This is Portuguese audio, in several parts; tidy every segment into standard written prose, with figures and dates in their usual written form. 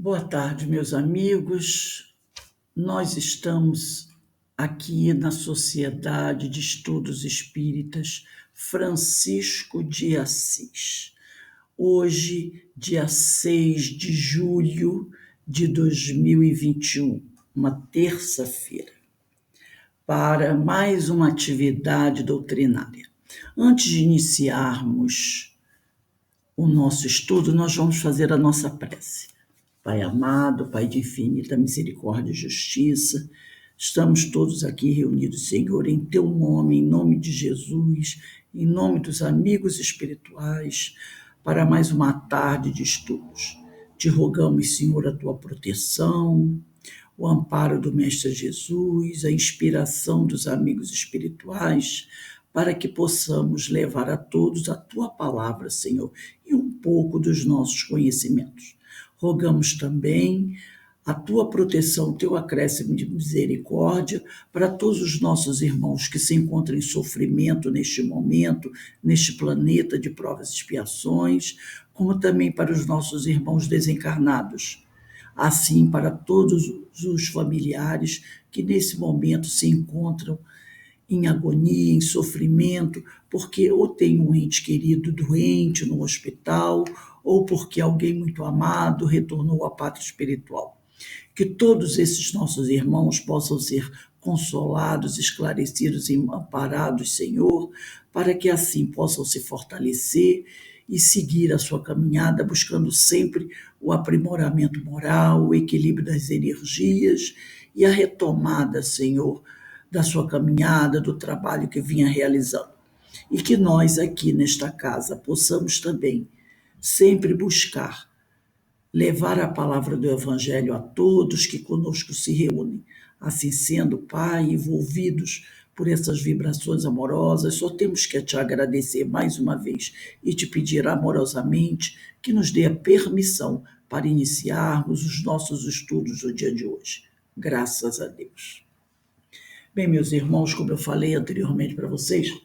Boa tarde, meus amigos. Nós estamos aqui na Sociedade de Estudos Espíritas Francisco de Assis. Hoje, dia 6 de julho de 2021, uma terça-feira, para mais uma atividade doutrinária. Antes de iniciarmos o nosso estudo, nós vamos fazer a nossa prece. Pai amado, Pai de infinita misericórdia e justiça, estamos todos aqui reunidos, Senhor, em Teu nome, em nome de Jesus, em nome dos amigos espirituais, para mais uma tarde de estudos. Te rogamos, Senhor, a Tua proteção, o amparo do Mestre Jesus, a inspiração dos amigos espirituais, para que possamos levar a todos a Tua palavra, Senhor, e um pouco dos nossos conhecimentos. Rogamos também a Tua proteção, o Teu acréscimo de misericórdia para todos os nossos irmãos que se encontram em sofrimento neste momento, neste planeta de provas e expiações, como também para os nossos irmãos desencarnados. Assim, para todos os familiares que nesse momento se encontram em agonia, em sofrimento, porque ou tem um ente querido doente no hospital, ou porque alguém muito amado retornou à pátria espiritual. Que todos esses nossos irmãos possam ser consolados, esclarecidos e amparados, Senhor, para que assim possam se fortalecer e seguir a sua caminhada, buscando sempre o aprimoramento moral, o equilíbrio das energias e a retomada, Senhor, da sua caminhada, do trabalho que vinha realizando. E que nós aqui nesta casa possamos também sempre buscar levar a palavra do Evangelho a todos que conosco se reúnem. Assim sendo, Pai, envolvidos por essas vibrações amorosas, só temos que te agradecer mais uma vez e te pedir amorosamente que nos dê a permissão para iniciarmos os nossos estudos do dia de hoje. Graças a Deus. Bem, meus irmãos, como eu falei anteriormente para vocês,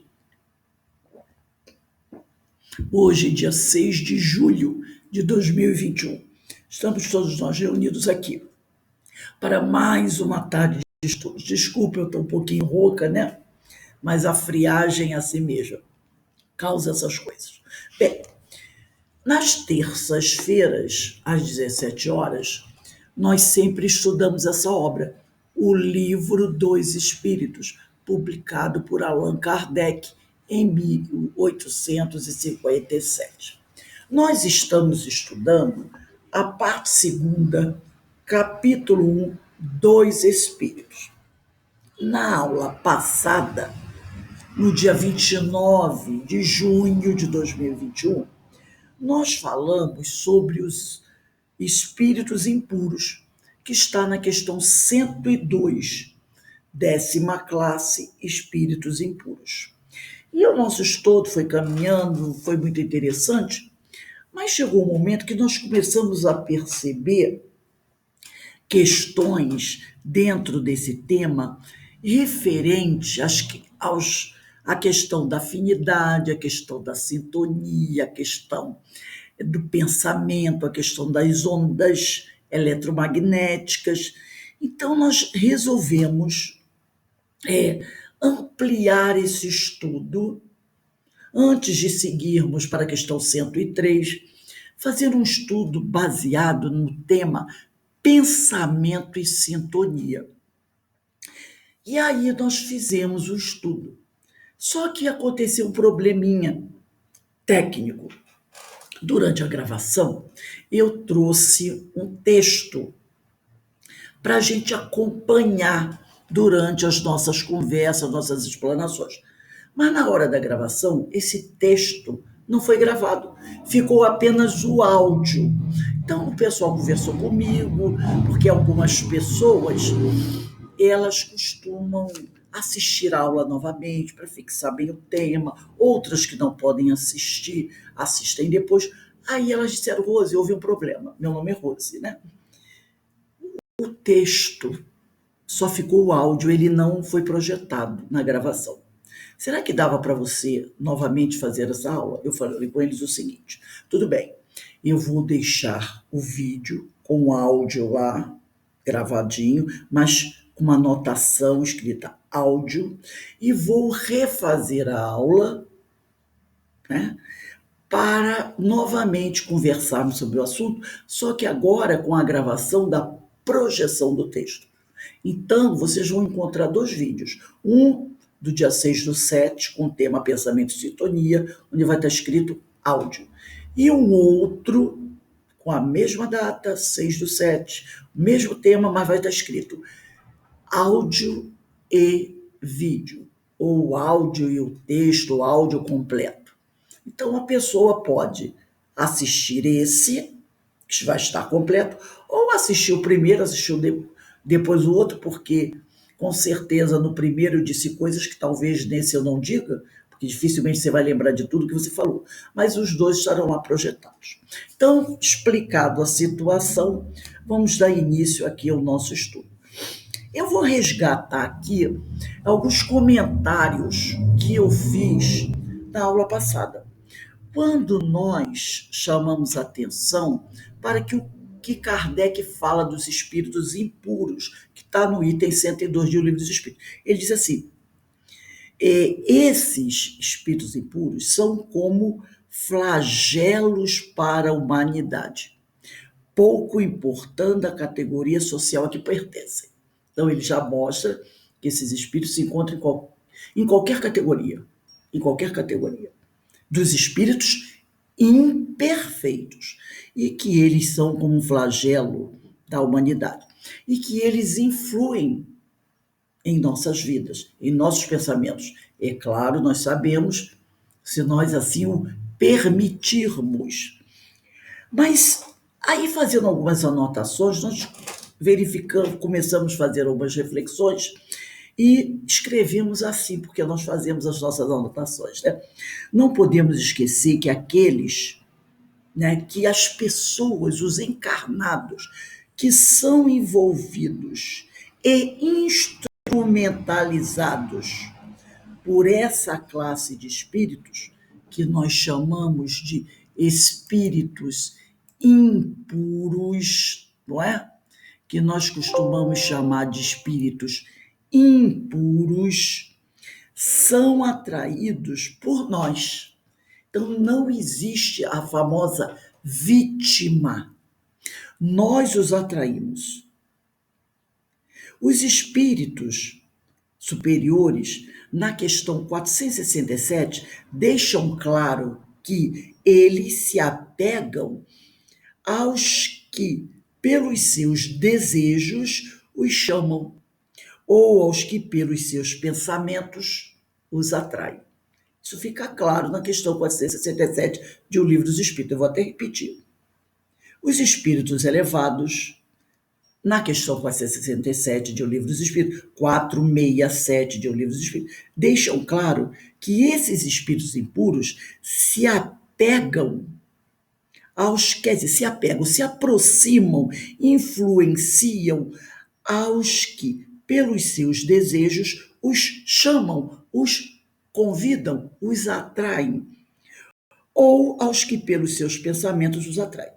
hoje, dia 6 de julho de 2021, estamos todos nós reunidos aqui para mais uma tarde de estudos. Desculpa, eu estou um pouquinho rouca, né? Mas a friagem assim mesmo causa essas coisas. Bem, nas terças-feiras, às 17 horas, nós sempre estudamos essa obra, O Livro dos Espíritos, publicado por Allan Kardec em 1857. Nós estamos estudando a parte segunda, capítulo 1, dos Espíritos. Na aula passada, no dia 29 de junho de 2021, nós falamos sobre os espíritos impuros, que está na questão 102, 10ª classe, espíritos impuros. E o nosso estudo foi caminhando, foi muito interessante, mas chegou um momento que nós começamos a perceber questões dentro desse tema referente à questão da afinidade, à questão da sintonia, à questão do pensamento, a questão das ondas eletromagnéticas. Então, nós resolvemos ampliar esse estudo, antes de seguirmos para a questão 103, fazer um estudo baseado no tema pensamento e sintonia. E aí nós fizemos o estudo. Só que aconteceu um probleminha técnico. Durante a gravação, eu trouxe um texto para a gente acompanhar durante as nossas conversas, nossas explanações. Mas na hora da gravação, esse texto não foi gravado, ficou apenas o áudio. Então o pessoal conversou comigo, porque algumas pessoas, elas costumam assistir a aula novamente para fixar bem o tema, outras que não podem assistir, assistem depois. Aí elas disseram: Rose, houve um problema. Meu nome é Rose, né? O texto só ficou o áudio, ele não foi projetado na gravação. Será que dava para você novamente fazer essa aula? Eu falei com eles o seguinte: tudo bem, eu vou deixar o vídeo com áudio lá, gravadinho, mas com uma anotação escrita áudio, e vou refazer a aula, né, para novamente conversarmos sobre o assunto, só que agora com a gravação da projeção do texto. Então, vocês vão encontrar dois vídeos. Um do dia 6/7, com o tema Pensamento e Sintonia, onde vai estar escrito áudio. E um outro, com a mesma data, 6/7, o mesmo tema, mas vai estar escrito áudio e vídeo, ou áudio e o texto, ou áudio completo. Então, a pessoa pode assistir esse, que vai estar completo, ou assistir o primeiro, assistir depois o outro, porque com certeza no primeiro eu disse coisas que talvez nesse eu não diga, porque dificilmente você vai lembrar de tudo que você falou, mas os dois estarão lá projetados. Então, explicado a situação, vamos dar início aqui ao nosso estudo. Eu vou resgatar aqui alguns comentários que eu fiz na aula passada. Quando nós chamamos atenção para que o que Kardec fala dos espíritos impuros, que está no item 102 do Livro dos Espíritos. Ele diz assim, esses espíritos impuros são como flagelos para a humanidade, pouco importando a categoria social a que pertencem. Então ele já mostra que esses espíritos se encontram em qualquer categoria, dos espíritos imperfeitos, e que eles são como um flagelo da humanidade, e que eles influem em nossas vidas, em nossos pensamentos. É claro, nós sabemos, se nós assim o permitirmos. Mas aí, fazendo algumas anotações, nós verificamos, começamos a fazer algumas reflexões e escrevemos assim, porque nós fazemos as nossas anotações, né? Não podemos esquecer que aqueles, né, que as pessoas, os encarnados, que são envolvidos e instrumentalizados por essa classe de espíritos, que nós chamamos de espíritos impuros, não é? Que nós costumamos chamar de espíritos impuros, são atraídos por nós. Então, não existe a famosa vítima. Nós os atraímos. Os espíritos superiores, na questão 467, deixam claro que eles se apegam aos que, pelos seus desejos, os chamam, ou aos que, pelos seus pensamentos, os atraem. Isso fica claro na questão 467 de O Livro dos Espíritos. Eu vou até repetir. Os espíritos elevados, na questão 467 de O Livro dos Espíritos, 467 de O Livro dos Espíritos, deixam claro que esses espíritos impuros se apegam se aproximam, influenciam aos que, pelos seus desejos, os chamam, os convidam, os atraem, ou aos que, pelos seus pensamentos, os atraem.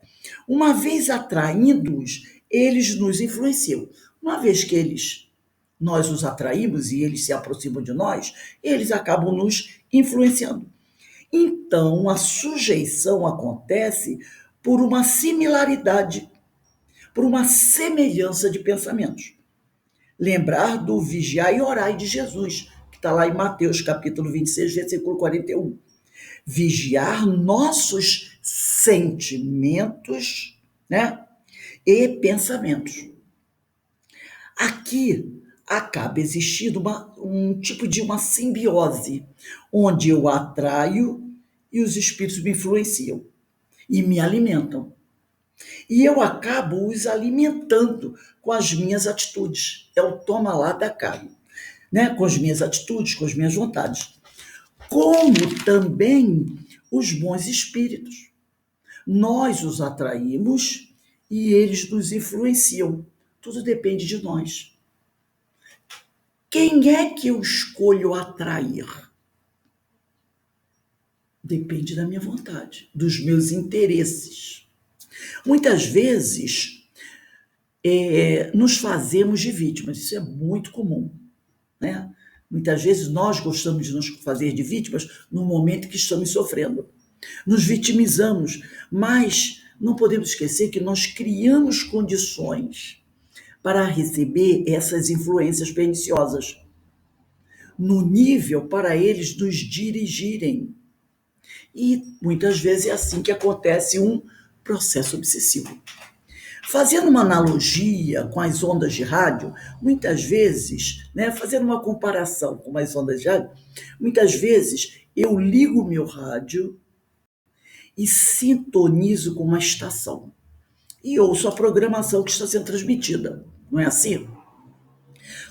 Uma vez atraindo-os, eles nos influenciam. Uma vez que nós os atraímos e eles se aproximam de nós, eles acabam nos influenciando. Então, a sujeição acontece por uma similaridade, por uma semelhança de pensamentos. Lembrar do vigiar e orai de Jesus, que está lá em Mateus, capítulo 26, versículo 41. Vigiar nossos sentimentos, né, e pensamentos. Aqui acaba existindo um tipo de uma simbiose, onde eu atraio e os espíritos me influenciam e me alimentam. E eu acabo os alimentando com as minhas atitudes. É o toma lá da cá, né? Com as minhas atitudes, com as minhas vontades. Como também os bons espíritos. Nós os atraímos e eles nos influenciam. Tudo depende de nós. Quem é que eu escolho atrair? Depende da minha vontade, dos meus interesses. Muitas vezes, nos fazemos de vítimas. Isso é muito comum, né? Muitas vezes nós gostamos de nos fazer de vítimas no momento que estamos sofrendo. Nos vitimizamos, mas não podemos esquecer que nós criamos condições para receber essas influências perniciosas, no nível para eles nos dirigirem. E muitas vezes é assim que acontece um processo obsessivo. Fazendo uma analogia com as ondas de rádio, muitas vezes, né, fazendo uma comparação com as ondas de rádio, muitas vezes eu ligo o meu rádio e sintonizo com uma estação e ouço a programação que está sendo transmitida. Não é assim?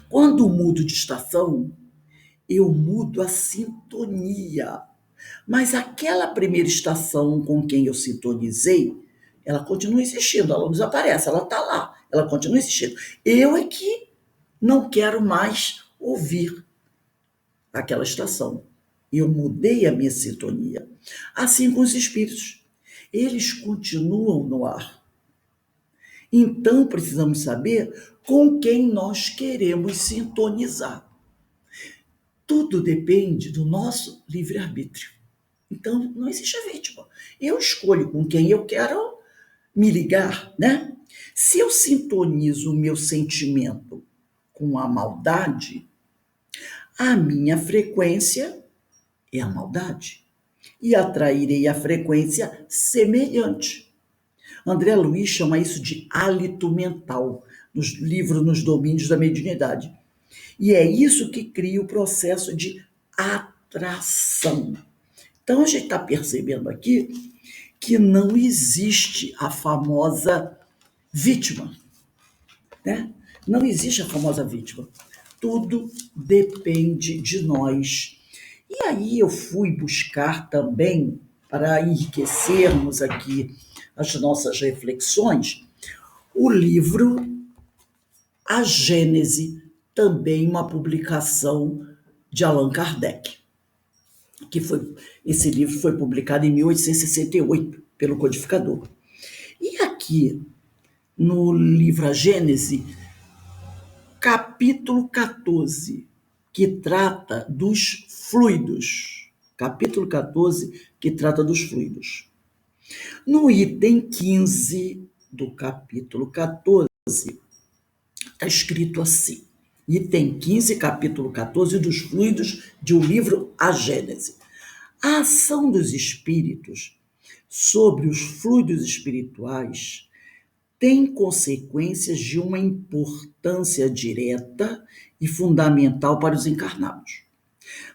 Quando mudo de estação, eu mudo a sintonia. Mas aquela primeira estação com quem eu sintonizei, ela continua existindo, ela não desaparece, ela está lá, ela continua existindo. Eu é que não quero mais ouvir aquela estação. Eu mudei a minha sintonia. Assim com os espíritos. Eles continuam no ar. Então precisamos saber com quem nós queremos sintonizar. Tudo depende do nosso livre-arbítrio. Então, não existe a vítima. Eu escolho com quem eu quero me ligar, né? Se eu sintonizo o meu sentimento com a maldade, a minha frequência é a maldade. E atrairei a frequência semelhante. André Luiz chama isso de hálito mental, nos livros Nos Domínios da Mediunidade. E é isso que cria o processo de atração. Então, a gente está percebendo aqui que não existe a famosa vítima, né? Não existe a famosa vítima. Tudo depende de nós. E aí eu fui buscar também, para enriquecermos aqui as nossas reflexões, o livro A Gênese, também uma publicação de Allan Kardec. Esse livro foi publicado em 1868 pelo codificador. E aqui, no livro A Gênese, capítulo 14, que trata dos fluidos. Capítulo 14, que trata dos fluidos. No item 15 do capítulo 14, está escrito assim. Item 15, capítulo 14, dos fluidos de o livro A Gênese. A ação dos espíritos sobre os fluidos espirituais tem consequências de uma importância direta e fundamental para os encarnados.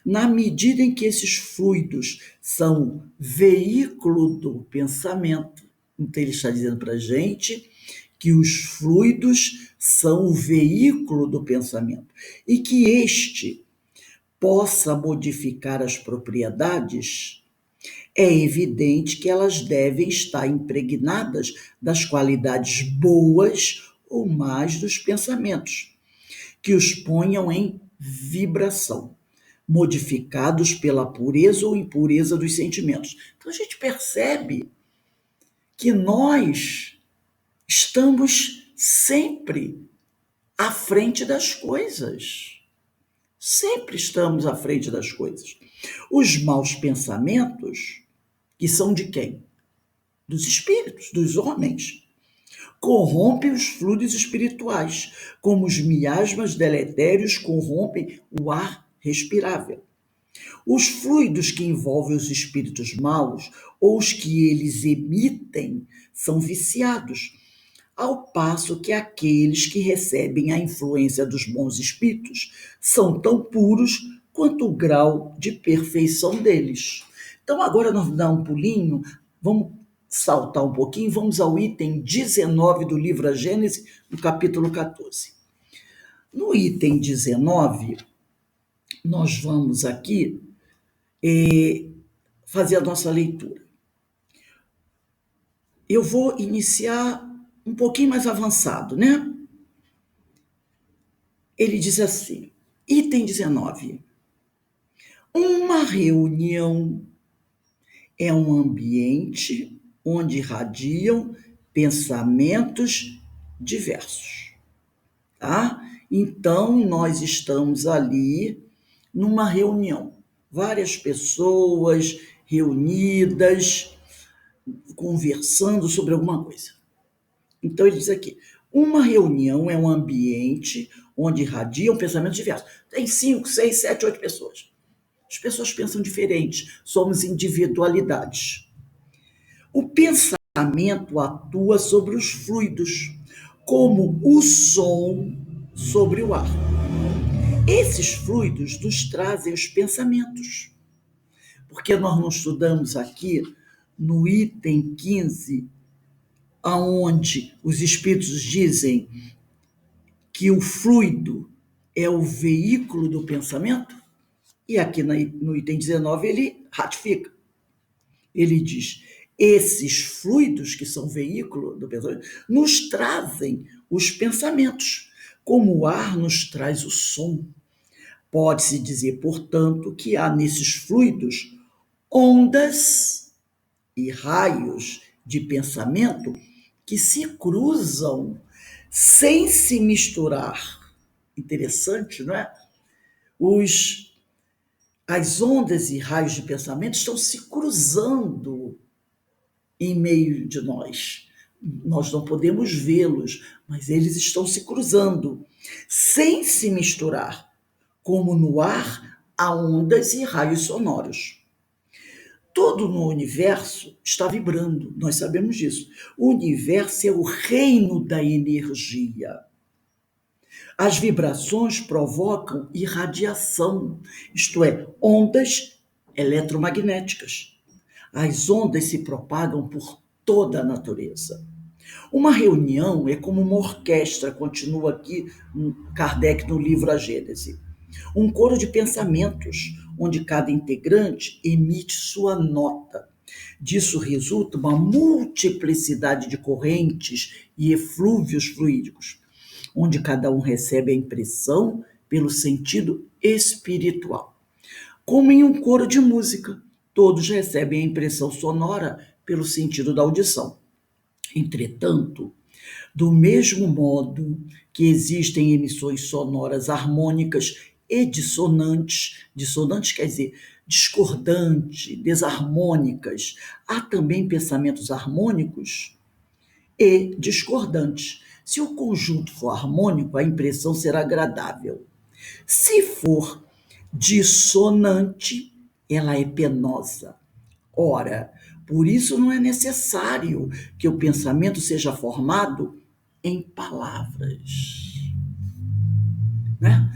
Na medida em que esses fluidos são veículo do pensamento, então ele está dizendo para a gente que os fluidos são o veículo do pensamento e que este possa modificar as propriedades, é evidente que elas devem estar impregnadas das qualidades boas ou más dos pensamentos, que os ponham em vibração, modificados pela pureza ou impureza dos sentimentos. Então a gente percebe que nós estamos sempre à frente das coisas. Sempre estamos à frente das coisas. Os maus pensamentos, que são de quem? Dos espíritos, dos homens, corrompem os fluidos espirituais, como os miasmas deletérios corrompem o ar respirável. Os fluidos que envolvem os espíritos maus, ou os que eles emitem, são viciados, ao passo que aqueles que recebem a influência dos bons espíritos são tão puros quanto o grau de perfeição deles. Então, agora nós vamos dar um pulinho, vamos saltar um pouquinho, vamos ao item 19 do livro A Gênese, no capítulo 14. No item 19, nós vamos aqui fazer a nossa leitura. Eu vou iniciar um pouquinho mais avançado, né? Ele diz assim, item 19. Uma reunião é um ambiente onde irradiam pensamentos diversos, tá? Então, nós estamos ali numa reunião, várias pessoas reunidas, conversando sobre alguma coisa. Então, ele diz aqui, uma reunião é um ambiente onde irradiam pensamentos diversos. Tem 5, 6, 7, 8 pessoas. As pessoas pensam diferente, somos individualidades. O pensamento atua sobre os fluidos, como o som sobre o ar. Esses fluidos nos trazem os pensamentos, porque nós não estudamos aqui no item 15, aonde os espíritos dizem que o fluido é o veículo do pensamento, e aqui no item 19 ele ratifica. Ele diz, esses fluidos que são veículo do pensamento nos trazem os pensamentos, como o ar nos traz o som. Pode-se dizer, portanto, que há nesses fluidos ondas e raios de pensamento que se cruzam sem se misturar. Interessante, não é? As ondas e raios de pensamento estão se cruzando em meio de nós. Nós não podemos vê-los, mas eles estão se cruzando, sem se misturar, como no ar há ondas e raios sonoros. Tudo no universo está vibrando, nós sabemos disso. O universo é o reino da energia. As vibrações provocam irradiação, isto é, ondas eletromagnéticas. As ondas se propagam por toda a natureza. Uma reunião é como uma orquestra, continua aqui Kardec no livro A Gênese. Um coro de pensamentos, onde cada integrante emite sua nota. Disso resulta uma multiplicidade de correntes e eflúvios fluídicos, onde cada um recebe a impressão pelo sentido espiritual. Como em um coro de música, todos recebem a impressão sonora pelo sentido da audição. Entretanto, do mesmo modo que existem emissões sonoras harmônicas e dissonantes, dissonantes quer dizer discordante, desarmônicas, há também pensamentos harmônicos e discordantes. Se o conjunto for harmônico, a impressão será agradável. Se for dissonante, ela é penosa. Ora, por isso não é necessário que o pensamento seja formado em palavras, né?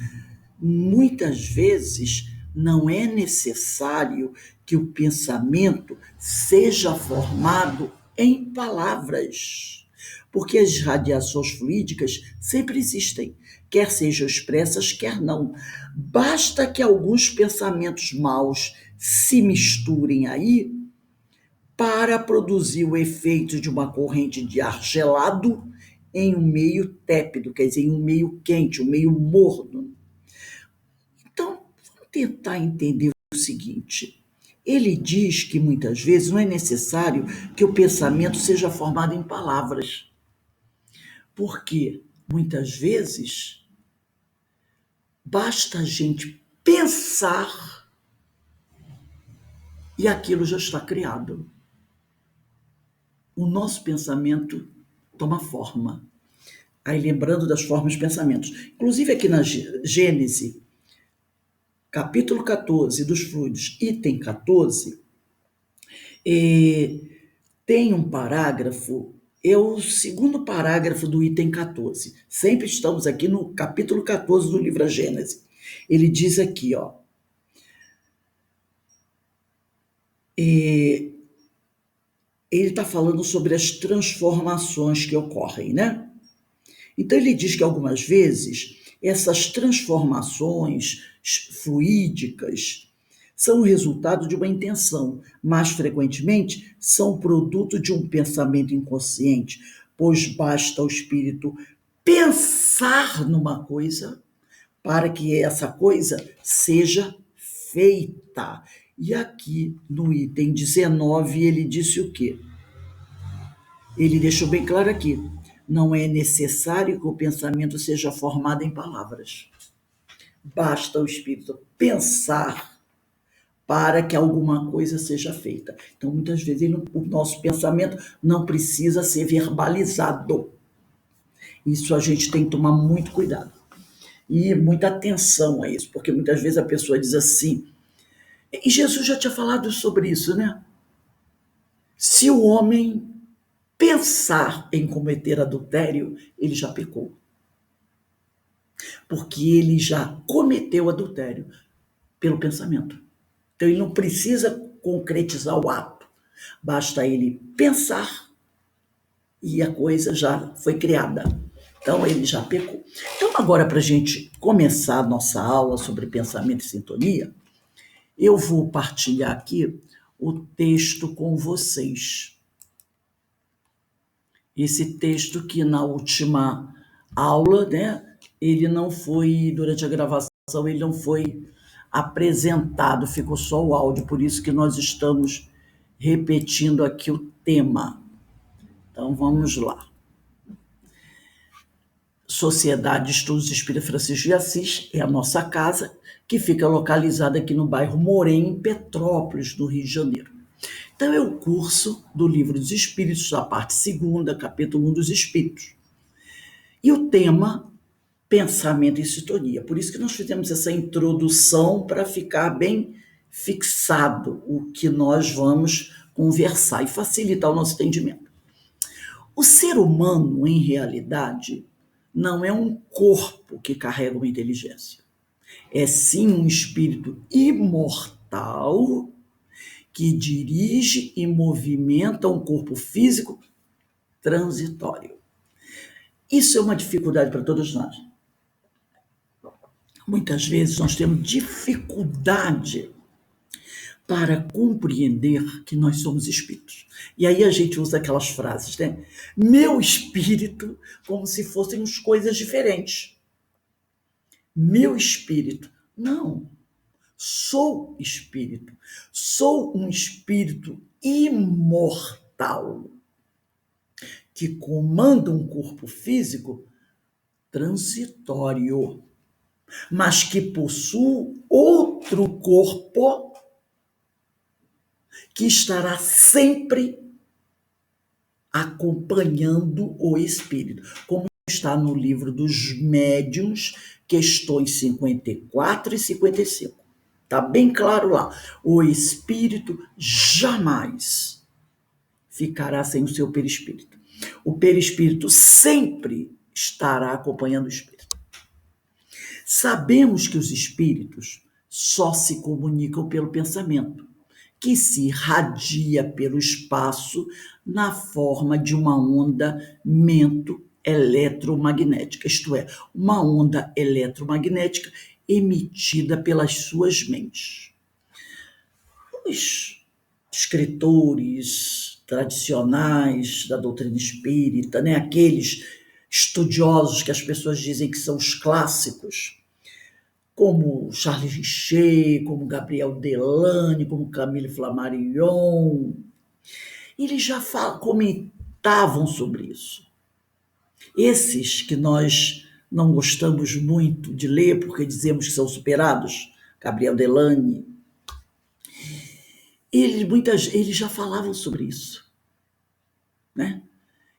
Muitas vezes não é necessário que o pensamento seja formado em palavras, porque as radiações fluídicas sempre existem, quer sejam expressas, quer não. Basta que alguns pensamentos maus se misturem aí para produzir o efeito de uma corrente de ar gelado em um meio tépido, quer dizer, em um meio quente, um meio morno. Então, vamos tentar entender o seguinte. Ele diz que muitas vezes não é necessário que o pensamento seja formado em palavras, porque muitas vezes basta a gente pensar e aquilo já está criado. O nosso pensamento toma forma. Aí lembrando das formas de pensamentos. Inclusive aqui na Gênese, capítulo 14 dos fluidos, item 14, tem um parágrafo, é o segundo parágrafo do item 14. Sempre estamos aqui no capítulo 14 do livro A Gênese. Ele diz aqui, ó, ele está falando sobre as transformações que ocorrem, né? Então ele diz que algumas vezes essas transformações fluídicas são o resultado de uma intenção, mas frequentemente são produto de um pensamento inconsciente, pois basta o espírito pensar numa coisa para que essa coisa seja feita. E aqui no item 19 ele disse o quê? Ele deixou bem claro aqui. não é necessário que o pensamento seja formado em palavras. Basta o espírito pensar para que alguma coisa seja feita. Então, muitas vezes, o nosso pensamento não precisa ser verbalizado. Isso a gente tem que tomar muito cuidado e muita atenção a isso, porque muitas vezes a pessoa diz assim, e Jesus já tinha falado sobre isso, né? Se o homem pensar em cometer adultério, ele já pecou. Porque ele já cometeu adultério pelo pensamento. Então ele não precisa concretizar o ato. Basta ele pensar e a coisa já foi criada. Então ele já pecou. Então agora, para a gente começar a nossa aula sobre pensamento e sintonia, eu vou partilhar aqui o texto com vocês. Esse texto que na última aula, né, ele não foi, durante a gravação, ele não foi apresentado, ficou só o áudio, por isso que nós estamos repetindo aqui o tema. Então vamos lá. Sociedade de Estudos Espírita Francisco de Assis é a nossa casa, que fica localizada aqui no bairro Morém, em Petrópolis, no Rio de Janeiro. Então é o curso do Livro dos Espíritos, a parte 2ª, capítulo 1 dos Espíritos. E o tema, pensamento e sintonia. Por isso que nós fizemos essa introdução para ficar bem fixado o que nós vamos conversar e facilitar o nosso entendimento. O ser humano, em realidade, não é um corpo que carrega uma inteligência. É sim um espírito imortal que dirige e movimenta um corpo físico transitório. Isso é uma dificuldade para todos nós. Muitas vezes nós temos dificuldade para compreender que nós somos espíritos. E aí a gente usa aquelas frases, né? Meu espírito, como se fossem coisas diferentes. Meu espírito. Não. Sou espírito. Sou um espírito imortal que comanda um corpo físico transitório, mas que possui outro corpo que estará sempre acompanhando o espírito, como está no livro dos Médiuns, questões 54 e 55. Está bem claro lá. O espírito jamais ficará sem o seu perispírito. O perispírito sempre estará acompanhando o espírito. Sabemos que os espíritos só se comunicam pelo pensamento, que se irradia pelo espaço na forma de uma onda mento-eletromagnética, isto é, uma onda eletromagnética emitida pelas suas mentes. Os escritores tradicionais da doutrina espírita, né, aqueles estudiosos que as pessoas dizem que são os clássicos, como Charles Richer, como Gabriel Delany, como Camille Flammarion, eles já comentavam sobre isso. Esses que nós não gostamos muito de ler, porque dizemos que são superados, Gabriel Delany, eles já falavam sobre isso, né?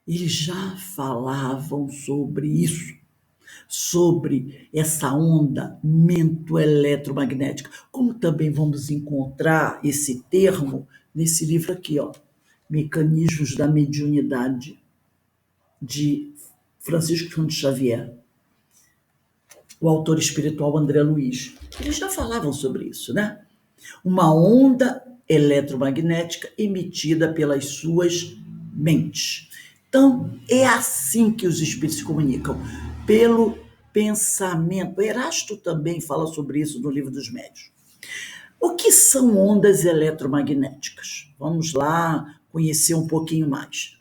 Eles já falavam sobre isso, sobre essa onda mento-eletromagnética, como também vamos encontrar esse termo nesse livro aqui, ó, Mecanismos da Mediunidade, de Francisco Cândido Xavier, o autor espiritual André Luiz. Eles já falavam sobre isso, né? Uma onda eletromagnética emitida pelas suas mentes. Então, é assim que os espíritos se comunicam, pelo pensamento. Erasto também fala sobre isso no Livro dos Médiuns. O que são ondas eletromagnéticas? Vamos lá conhecer um pouquinho mais.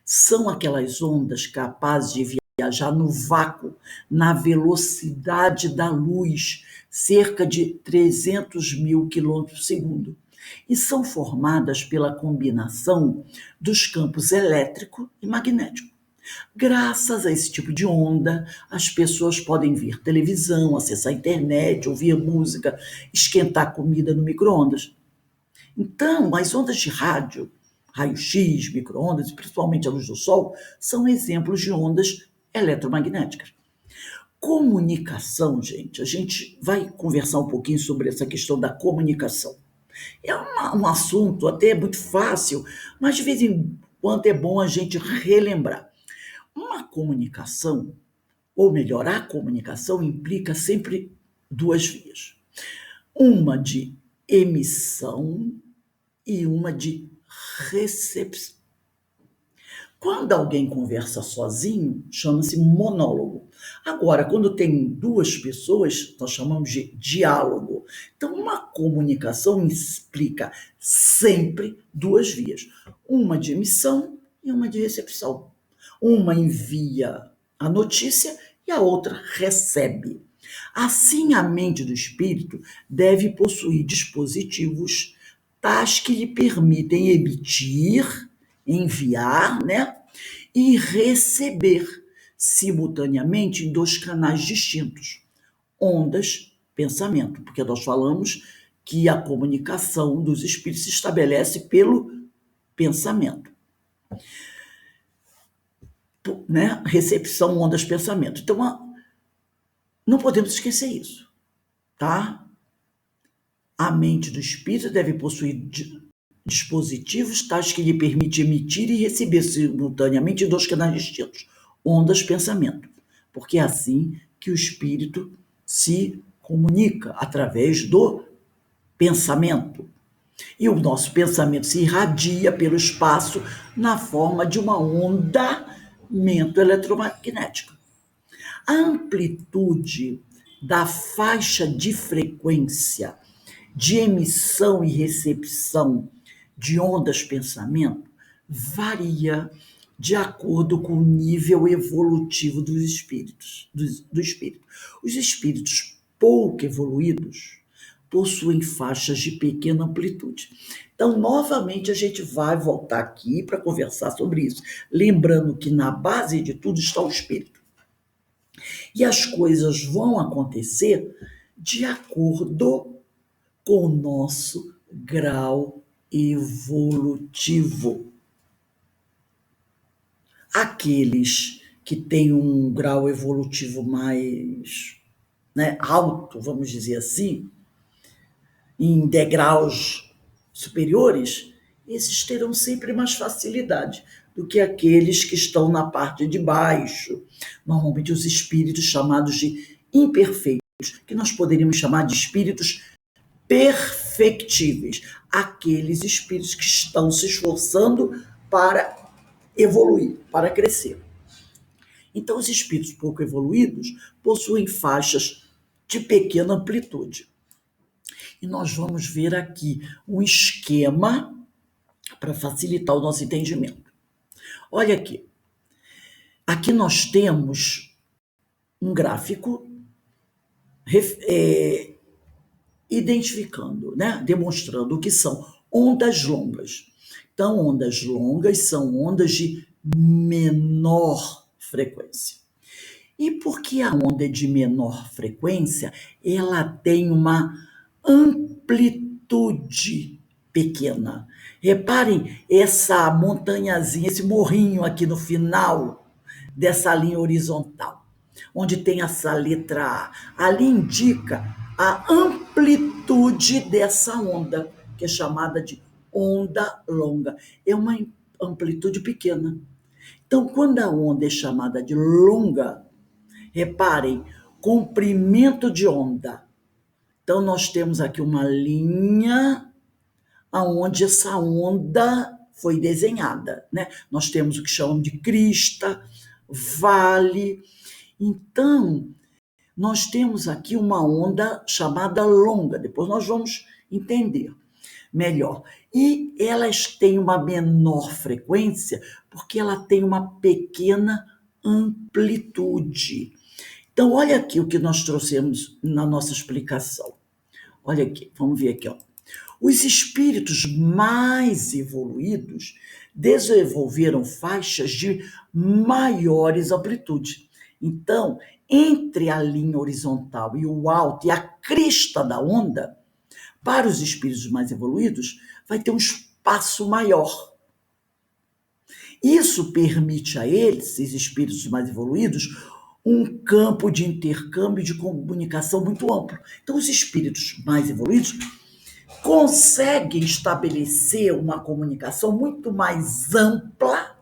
São aquelas ondas capazes de viajar no vácuo, na velocidade da luz, cerca de 300.000 km por segundo, e são formadas pela combinação dos campos elétrico e magnético. Graças a esse tipo de onda, as pessoas podem ver televisão, acessar a internet, ouvir música, esquentar comida no micro-ondas. Então, as ondas de rádio, raio-x, micro-ondas e principalmente a luz do sol, são exemplos de ondas eletromagnéticas. Comunicação, gente, a gente vai conversar um pouquinho sobre essa questão da comunicação. É um assunto até muito fácil, mas de vez em quando é bom a gente relembrar. Uma comunicação, ou melhor, a comunicação implica sempre duas vias. Uma de emissão e uma de recepção. Quando alguém conversa sozinho, chama-se monólogo. Agora, quando tem duas pessoas, nós chamamos de diálogo. Então, uma comunicação explica sempre duas vias, uma de emissão e uma de recepção. Uma envia a notícia e a outra recebe. Assim, a mente do espírito deve possuir dispositivos tais que lhe permitem emitir, enviar, né? E receber simultaneamente em dois canais distintos: ondas, pensamento, porque nós falamos que a comunicação dos espíritos se estabelece pelo pensamento, né? Recepção, ondas, pensamento. Então, não podemos esquecer isso, tá? A mente do espírito deve possuir dispositivos tais que lhe permite emitir e receber simultaneamente em dois canais distintos, ondas, pensamento, porque é assim que o espírito se comunica, através do pensamento. E o nosso pensamento se irradia pelo espaço na forma de uma ondamento eletromagnético. A amplitude da faixa de frequência de emissão e recepção de ondas-pensamento varia de acordo com o nível evolutivo dos espíritos, do espírito. Os espíritos pouco evoluídos possuem faixas de pequena amplitude. Então, novamente, a gente vai voltar aqui para conversar sobre isso, lembrando que na base de tudo está o espírito. E as coisas vão acontecer de acordo com o nosso grau evolutivo. Aqueles que têm um grau evolutivo mais, né, alto, vamos dizer assim, em degraus superiores, esses terão sempre mais facilidade do que aqueles que estão na parte de baixo. Normalmente os espíritos chamados de imperfeitos, que nós poderíamos chamar de espíritos perfectíveis, aqueles espíritos que estão se esforçando para evoluir, para crescer. Então, os espíritos pouco evoluídos possuem faixas de pequena amplitude. E nós vamos ver aqui um esquema para facilitar o nosso entendimento. Olha aqui. Aqui nós temos um gráfico identificando, né, demonstrando o que são ondas longas. Então, ondas longas são ondas de menor frequência. E porque a onda é de menor frequência, ela tem uma amplitude pequena. Reparem essa montanhazinha, esse morrinho aqui no final dessa linha horizontal, onde tem essa letra A. Ali indica a amplitude dessa onda, que é chamada de onda longa. É uma amplitude pequena. Então, quando a onda é chamada de longa, reparem, comprimento de onda. Então, nós temos aqui uma linha onde essa onda foi desenhada, né? Nós temos o que chamamos de crista, vale. Então, nós temos aqui uma onda chamada longa, depois nós vamos entender melhor. E elas têm uma menor frequência porque ela tem uma pequena amplitude. Então, olha aqui o que nós trouxemos na nossa explicação. Olha aqui, vamos ver aqui, ó. Os espíritos mais evoluídos desenvolveram faixas de maiores amplitude. Então, entre a linha horizontal e o alto e a crista da onda, para os espíritos mais evoluídos, vai ter um espaço maior. Isso permite a eles, esses espíritos mais evoluídos, um campo de intercâmbio e de comunicação muito amplo. Então, os espíritos mais evoluídos conseguem estabelecer uma comunicação muito mais ampla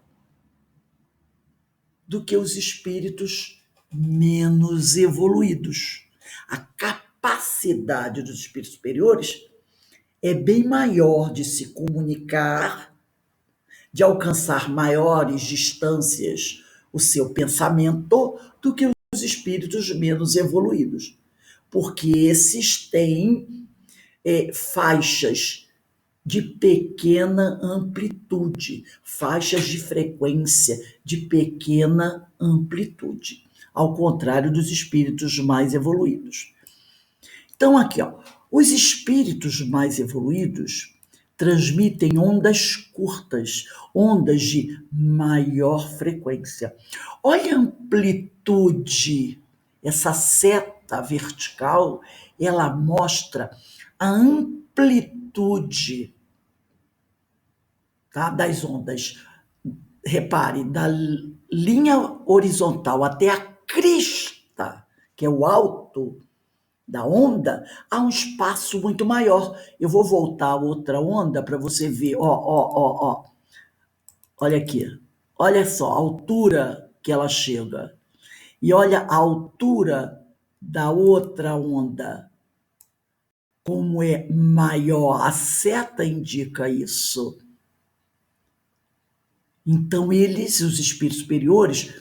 do que os espíritos menos evoluídos. A capacidade dos espíritos superiores é bem maior de se comunicar, de alcançar maiores distâncias o seu pensamento do que os espíritos menos evoluídos, porque esses têm faixas de pequena amplitude, faixas de frequência de pequena amplitude, ao contrário dos espíritos mais evoluídos. Então, aqui, ó, os espíritos mais evoluídos transmitem ondas curtas, ondas de maior frequência. Olha a amplitude, essa seta vertical, ela mostra a amplitude, tá, das ondas. Repare, da linha horizontal até a crista, que é o alto da onda, há um espaço muito maior. Eu vou voltar a outra onda para você ver. Ó. Olha aqui. Olha só a altura que ela chega. E olha a altura da outra onda. Como é maior. A seta indica isso. Então, eles, os espíritos superiores,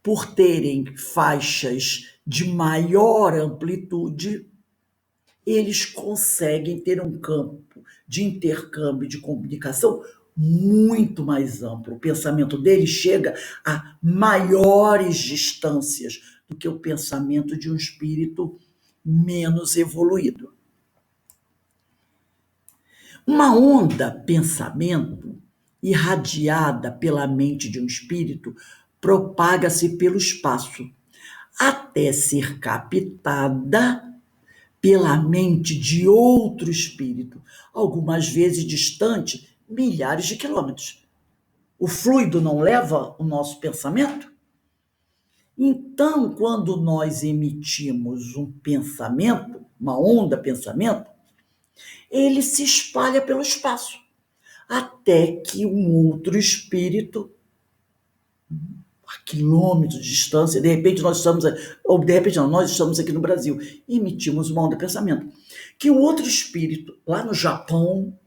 por terem faixas de maior amplitude, eles conseguem ter um campo de intercâmbio, de comunicação muito mais amplo. O pensamento deles chega a maiores distâncias do que o pensamento de um espírito menos evoluído. Uma onda pensamento irradiada pela mente de um espírito propaga-se pelo espaço até ser captada pela mente de outro espírito, algumas vezes distante, milhares de quilômetros. O fluido não leva o nosso pensamento? Então, quando nós emitimos um pensamento, uma onda pensamento, ele se espalha pelo espaço, até que um outro espírito, a quilômetros de distância, de repente nós estamos, ou de repente não, nós estamos aqui no Brasil, e emitimos uma onda pensamento, que o outro espírito, lá no Japão,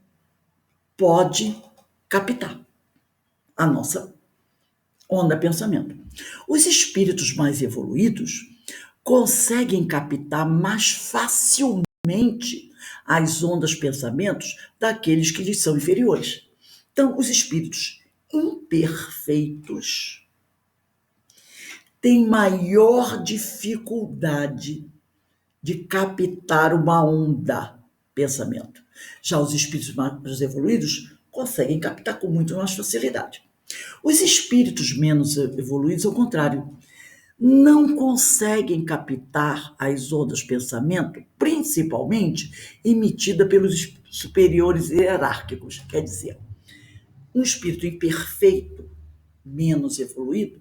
pode captar a nossa onda pensamento. Os espíritos mais evoluídos conseguem captar mais facilmente as ondas pensamentos daqueles que lhes são inferiores. Então, os espíritos imperfeitos têm maior dificuldade de captar uma onda pensamento. Já os espíritos mais evoluídos conseguem captar com muito mais facilidade. Os espíritos menos evoluídos, ao contrário, não conseguem captar as ondas pensamento, principalmente emitida pelos superiores hierárquicos. Quer dizer, um espírito imperfeito, menos evoluído,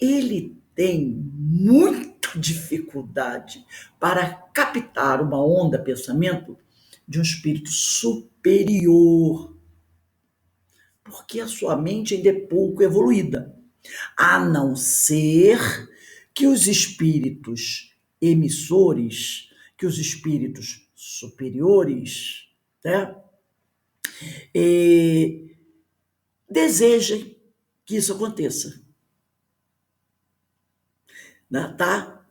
ele tem muita dificuldade para captar uma onda pensamento de um espírito superior, porque a sua mente ainda é pouco evoluída, a não ser que os espíritos emissores, que os espíritos superiores, né, desejem que isso aconteça. Tá?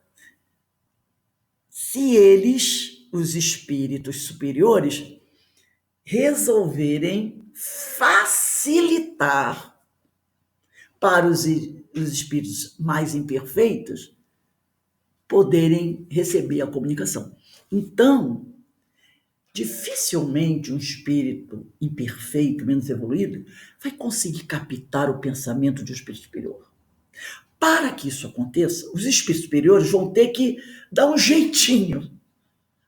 Se eles, os espíritos superiores, resolverem facilitar para os espíritos mais imperfeitos poderem receber a comunicação. Então, Dificilmente um espírito imperfeito, menos evoluído, vai conseguir captar o pensamento de um espírito superior. Para que isso aconteça, os espíritos superiores vão ter que dar um jeitinho,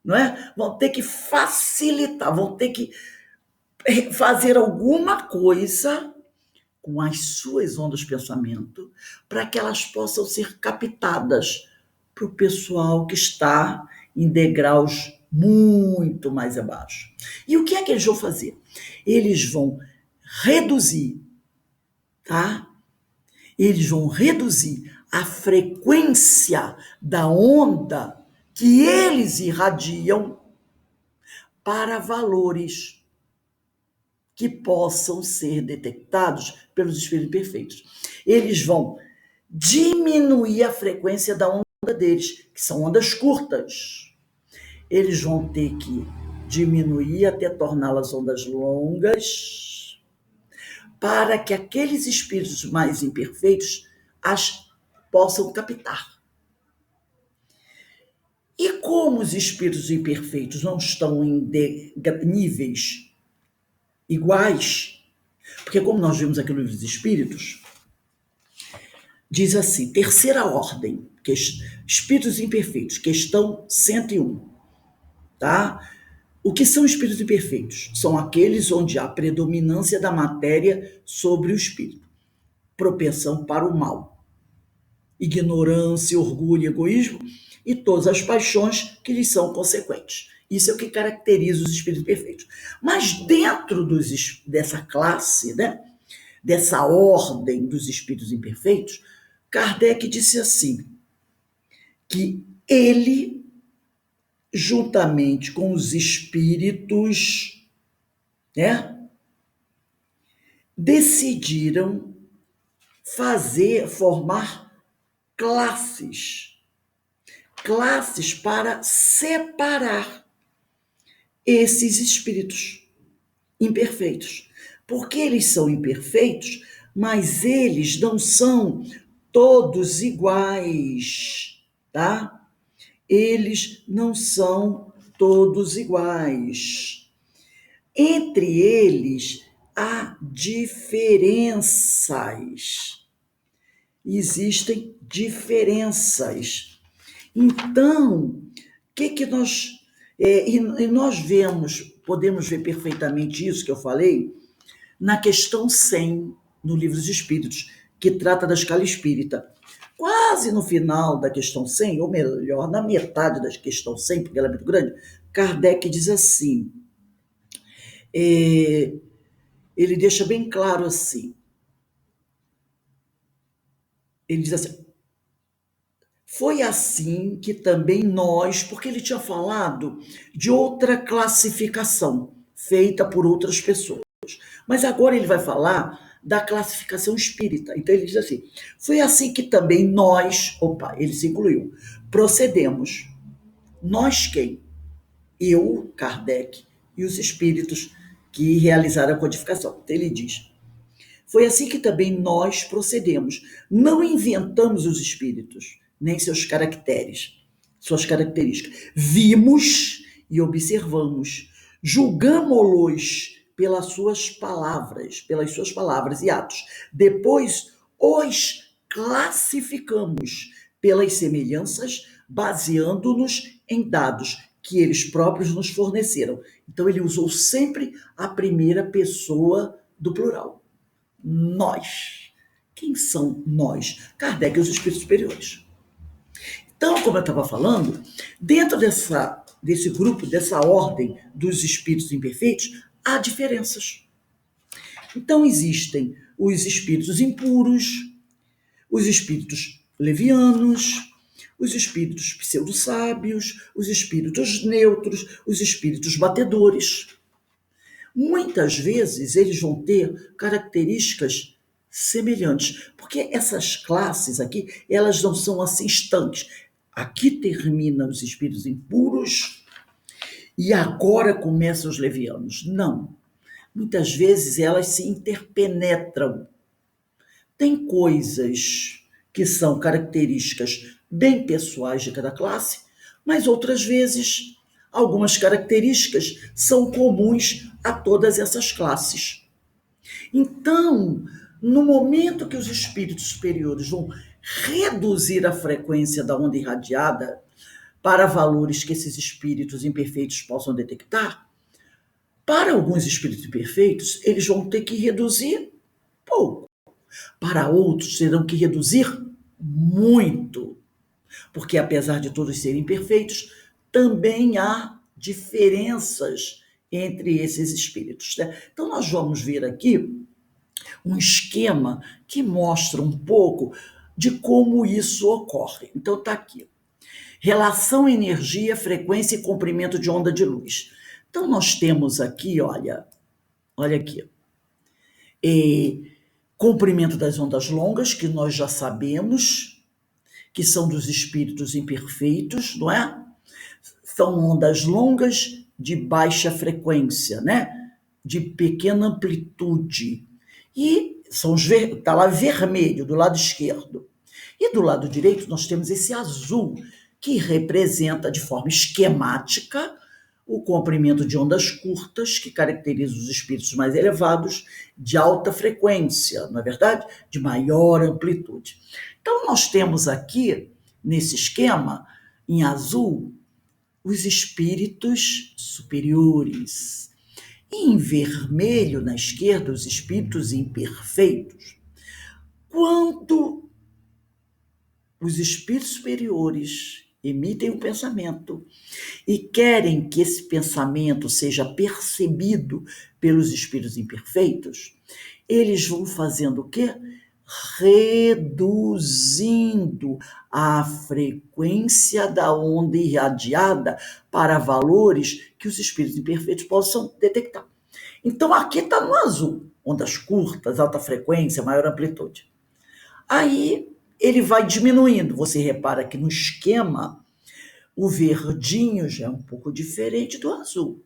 não é? Vão ter que facilitar, vão ter que fazer alguma coisa com as suas ondas de pensamento para que elas possam ser captadas para o pessoal que está em degraus muito mais abaixo. E o que é que eles vão fazer? Eles vão reduzir, tá? Eles vão reduzir a frequência da onda que eles irradiam para valores que possam ser detectados pelos espíritos perfeitos. Eles vão diminuir a frequência da onda deles, que são ondas curtas. Eles vão ter que diminuir até torná-las ondas longas, para que aqueles espíritos mais imperfeitos as possam captar. E como os espíritos imperfeitos não estão em níveis iguais, porque como nós vimos aqui no livro dos Espíritos, diz assim, terceira ordem, espíritos imperfeitos, questão 101, tá? O que são espíritos imperfeitos? São aqueles onde há predominância da matéria sobre o espírito, propensão para o mal, ignorância, orgulho, egoísmo e todas as paixões que lhes são consequentes. Isso é o que caracteriza os espíritos perfeitos. Mas dentro dessa classe, né, dessa ordem dos espíritos imperfeitos, Kardec disse assim, que ele, juntamente com os espíritos, né, decidiram formar classes para separar esses espíritos imperfeitos. Porque eles são imperfeitos, mas eles não são todos iguais, tá? Eles não são todos iguais. Entre eles há diferenças. Existem diferenças. Então, o que nós... e nós podemos ver perfeitamente isso que eu falei, na questão 100, no Livro dos Espíritos, que trata da escala espírita. Quase no final da questão 100, ou melhor, na metade da questão 100, porque ela é muito grande, Kardec diz assim, ele deixa bem claro assim, ele diz assim, foi assim que também nós, porque ele tinha falado de outra classificação feita por outras pessoas, mas agora ele vai falar da classificação espírita. Então ele diz assim, foi assim que também nós, ele se incluiu, procedemos. Nós quem? Eu, Kardec, e os espíritos que realizaram a codificação. Então ele diz, foi assim que também nós procedemos. Não inventamos os espíritos, nem suas características. Vimos e observamos, julgamo-los pelas suas palavras e atos. Depois os classificamos pelas semelhanças, baseando-nos em dados que eles próprios nos forneceram. Então ele usou sempre a primeira pessoa do plural. Nós. Quem são nós? Kardec e os espíritos superiores. Então, como eu estava falando, dentro desse grupo, dessa ordem dos espíritos imperfeitos, há diferenças. Então, existem os espíritos impuros, os espíritos levianos, os espíritos pseudo-sábios, os espíritos neutros, os espíritos batedores. Muitas vezes eles vão ter características semelhantes, porque essas classes aqui, elas não são assim estanques. Aqui terminam os espíritos impuros e agora começam os levianos. Não. Muitas vezes elas se interpenetram. Tem coisas que são características bem pessoais de cada classe, mas outras vezes Algumas características são comuns a todas essas classes. Então, no momento que os espíritos superiores vão reduzir a frequência da onda irradiada para valores que esses espíritos imperfeitos possam detectar, para alguns espíritos imperfeitos, eles vão ter que reduzir pouco. Para outros, terão que reduzir muito. Porque, apesar de todos serem perfeitos, também há diferenças entre esses espíritos, né? Então, nós vamos ver aqui um esquema que mostra um pouco de como isso ocorre. Então, está aqui. Relação energia, frequência e comprimento de onda de luz. Então, nós temos aqui, olha aqui, comprimento das ondas longas, que nós já sabemos, que são dos espíritos imperfeitos, não é? São ondas longas de baixa frequência, né? De pequena amplitude. E está lá vermelho do lado esquerdo. E do lado direito nós temos esse azul, que representa de forma esquemática o comprimento de ondas curtas, que caracteriza os espíritos mais elevados, de alta frequência, não é verdade? De maior amplitude. Então, nós temos aqui, nesse esquema, em azul, os espíritos superiores. E em vermelho, na esquerda, os espíritos imperfeitos. Quando os espíritos superiores emitem um pensamento e querem que esse pensamento seja percebido pelos espíritos imperfeitos, eles vão fazendo o quê? Reduzindo a frequência da onda irradiada para valores que os espíritos imperfeitos possam detectar. Então, aqui está no azul, ondas curtas, alta frequência, maior amplitude. Aí, ele vai diminuindo. Você repara que no esquema, o verdinho já é um pouco diferente do azul.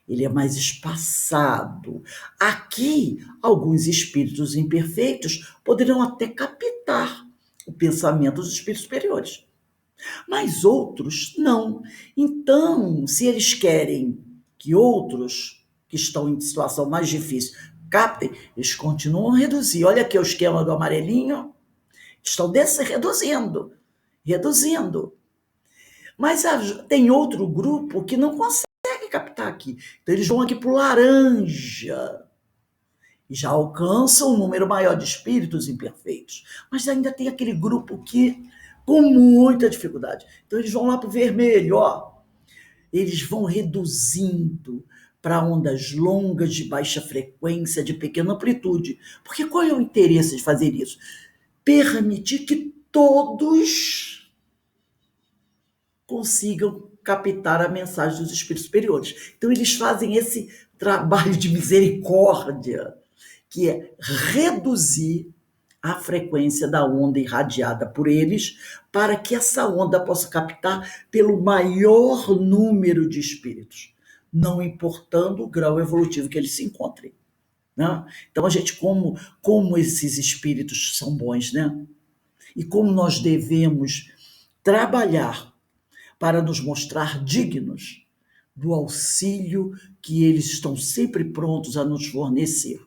Ele é mais espaçado. Aqui, alguns espíritos imperfeitos poderiam até captar o pensamento dos espíritos superiores, mas outros não. Então, se eles querem que outros que estão em situação mais difícil captem, eles continuam a reduzir. Olha aqui o esquema do amarelinho, estão reduzindo. Mas tem outro grupo que não consegue captar aqui. Então, eles vão aqui para o laranja e já alcançam um número maior de espíritos imperfeitos. Mas ainda tem aquele grupo que, com muita dificuldade. Então, eles vão lá para o vermelho, ó. Eles vão reduzindo para ondas longas de baixa frequência, de pequena amplitude. Porque qual é o interesse de fazer isso? Permitir que todos consigam captar a mensagem dos espíritos superiores. Então, eles fazem esse trabalho de misericórdia, que é reduzir a frequência da onda irradiada por eles, para que essa onda possa captar pelo maior número de espíritos, não importando o grau evolutivo que eles se encontrem, né? Então, a gente, como esses espíritos são bons, né? E como nós devemos trabalhar para nos mostrar dignos do auxílio que eles estão sempre prontos a nos fornecer.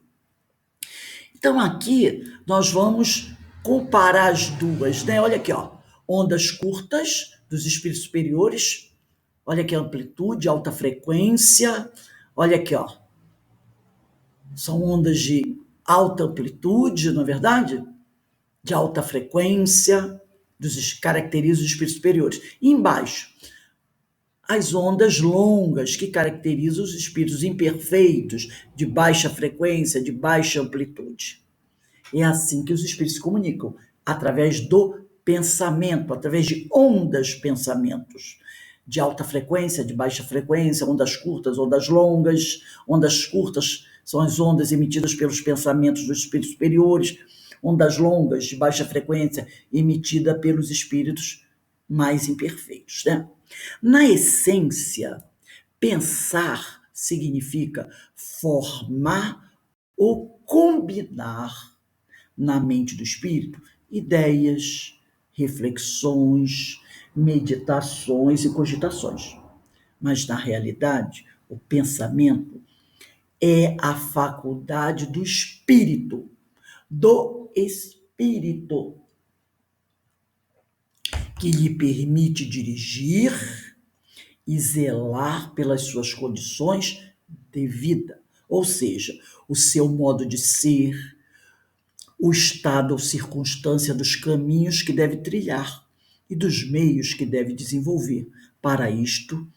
Então, aqui nós vamos comparar as duas, né? Olha aqui, ó, ondas curtas dos espíritos superiores, olha aqui a amplitude, alta frequência, olha aqui, ó, são ondas de alta amplitude, não é verdade? De alta frequência, caracteriza os espíritos superiores. E embaixo, as ondas longas, que caracterizam os espíritos imperfeitos, de baixa frequência, de baixa amplitude. É assim que os espíritos se comunicam, através do pensamento, através de ondas pensamentos, de alta frequência, de baixa frequência, ondas curtas, ondas longas. Ondas curtas são as ondas emitidas pelos pensamentos dos espíritos superiores, ondas longas, de baixa frequência, emitida pelos espíritos mais imperfeitos, né? Na essência, pensar significa formar ou combinar na mente do espírito ideias, reflexões, meditações e cogitações. Mas, na realidade, o pensamento é a faculdade do espírito, que lhe permite dirigir e zelar pelas suas condições de vida, ou seja, o seu modo de ser, o estado ou circunstância dos caminhos que deve trilhar e dos meios que deve desenvolver. Para isto,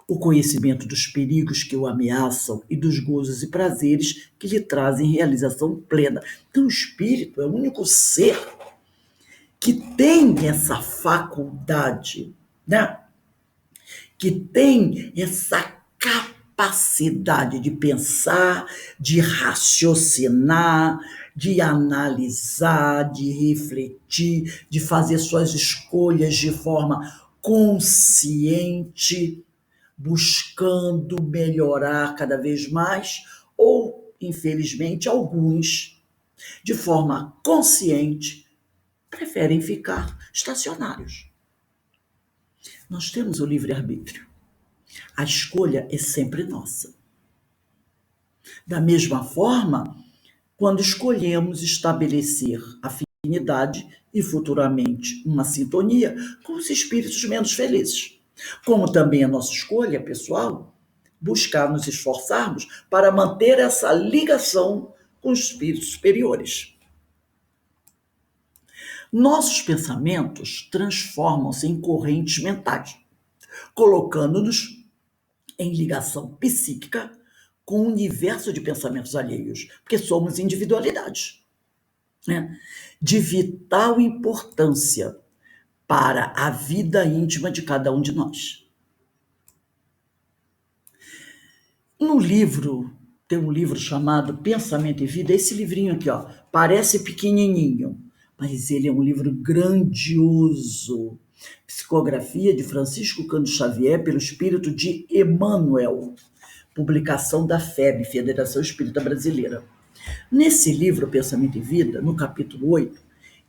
o conhecimento dos perigos que o ameaçam e dos gozos e prazeres que lhe trazem realização plena. Então, o espírito é o único ser que tem essa faculdade, né? Que tem essa capacidade de pensar, de raciocinar, de analisar, de refletir, de fazer suas escolhas de forma consciente, buscando melhorar cada vez mais, ou, infelizmente, alguns, de forma consciente, preferem ficar estacionários. Nós temos o livre-arbítrio. A escolha é sempre nossa. Da mesma forma, quando escolhemos estabelecer afinidade e futuramente uma sintonia com os espíritos menos felizes, como também a nossa escolha pessoal, buscar nos esforçarmos para manter essa ligação com os espíritos superiores. Nossos pensamentos transformam-se em correntes mentais, colocando-nos em ligação psíquica com o universo de pensamentos alheios, porque somos individualidades, né? De vital importância para a vida íntima de cada um de nós. No livro, tem um livro chamado Pensamento e Vida, esse livrinho aqui, ó, parece pequenininho, mas ele é um livro grandioso. Psicografia de Francisco Cândido Xavier pelo espírito de Emmanuel, publicação da FEB, Federação Espírita Brasileira. Nesse livro, Pensamento e Vida, no capítulo 8,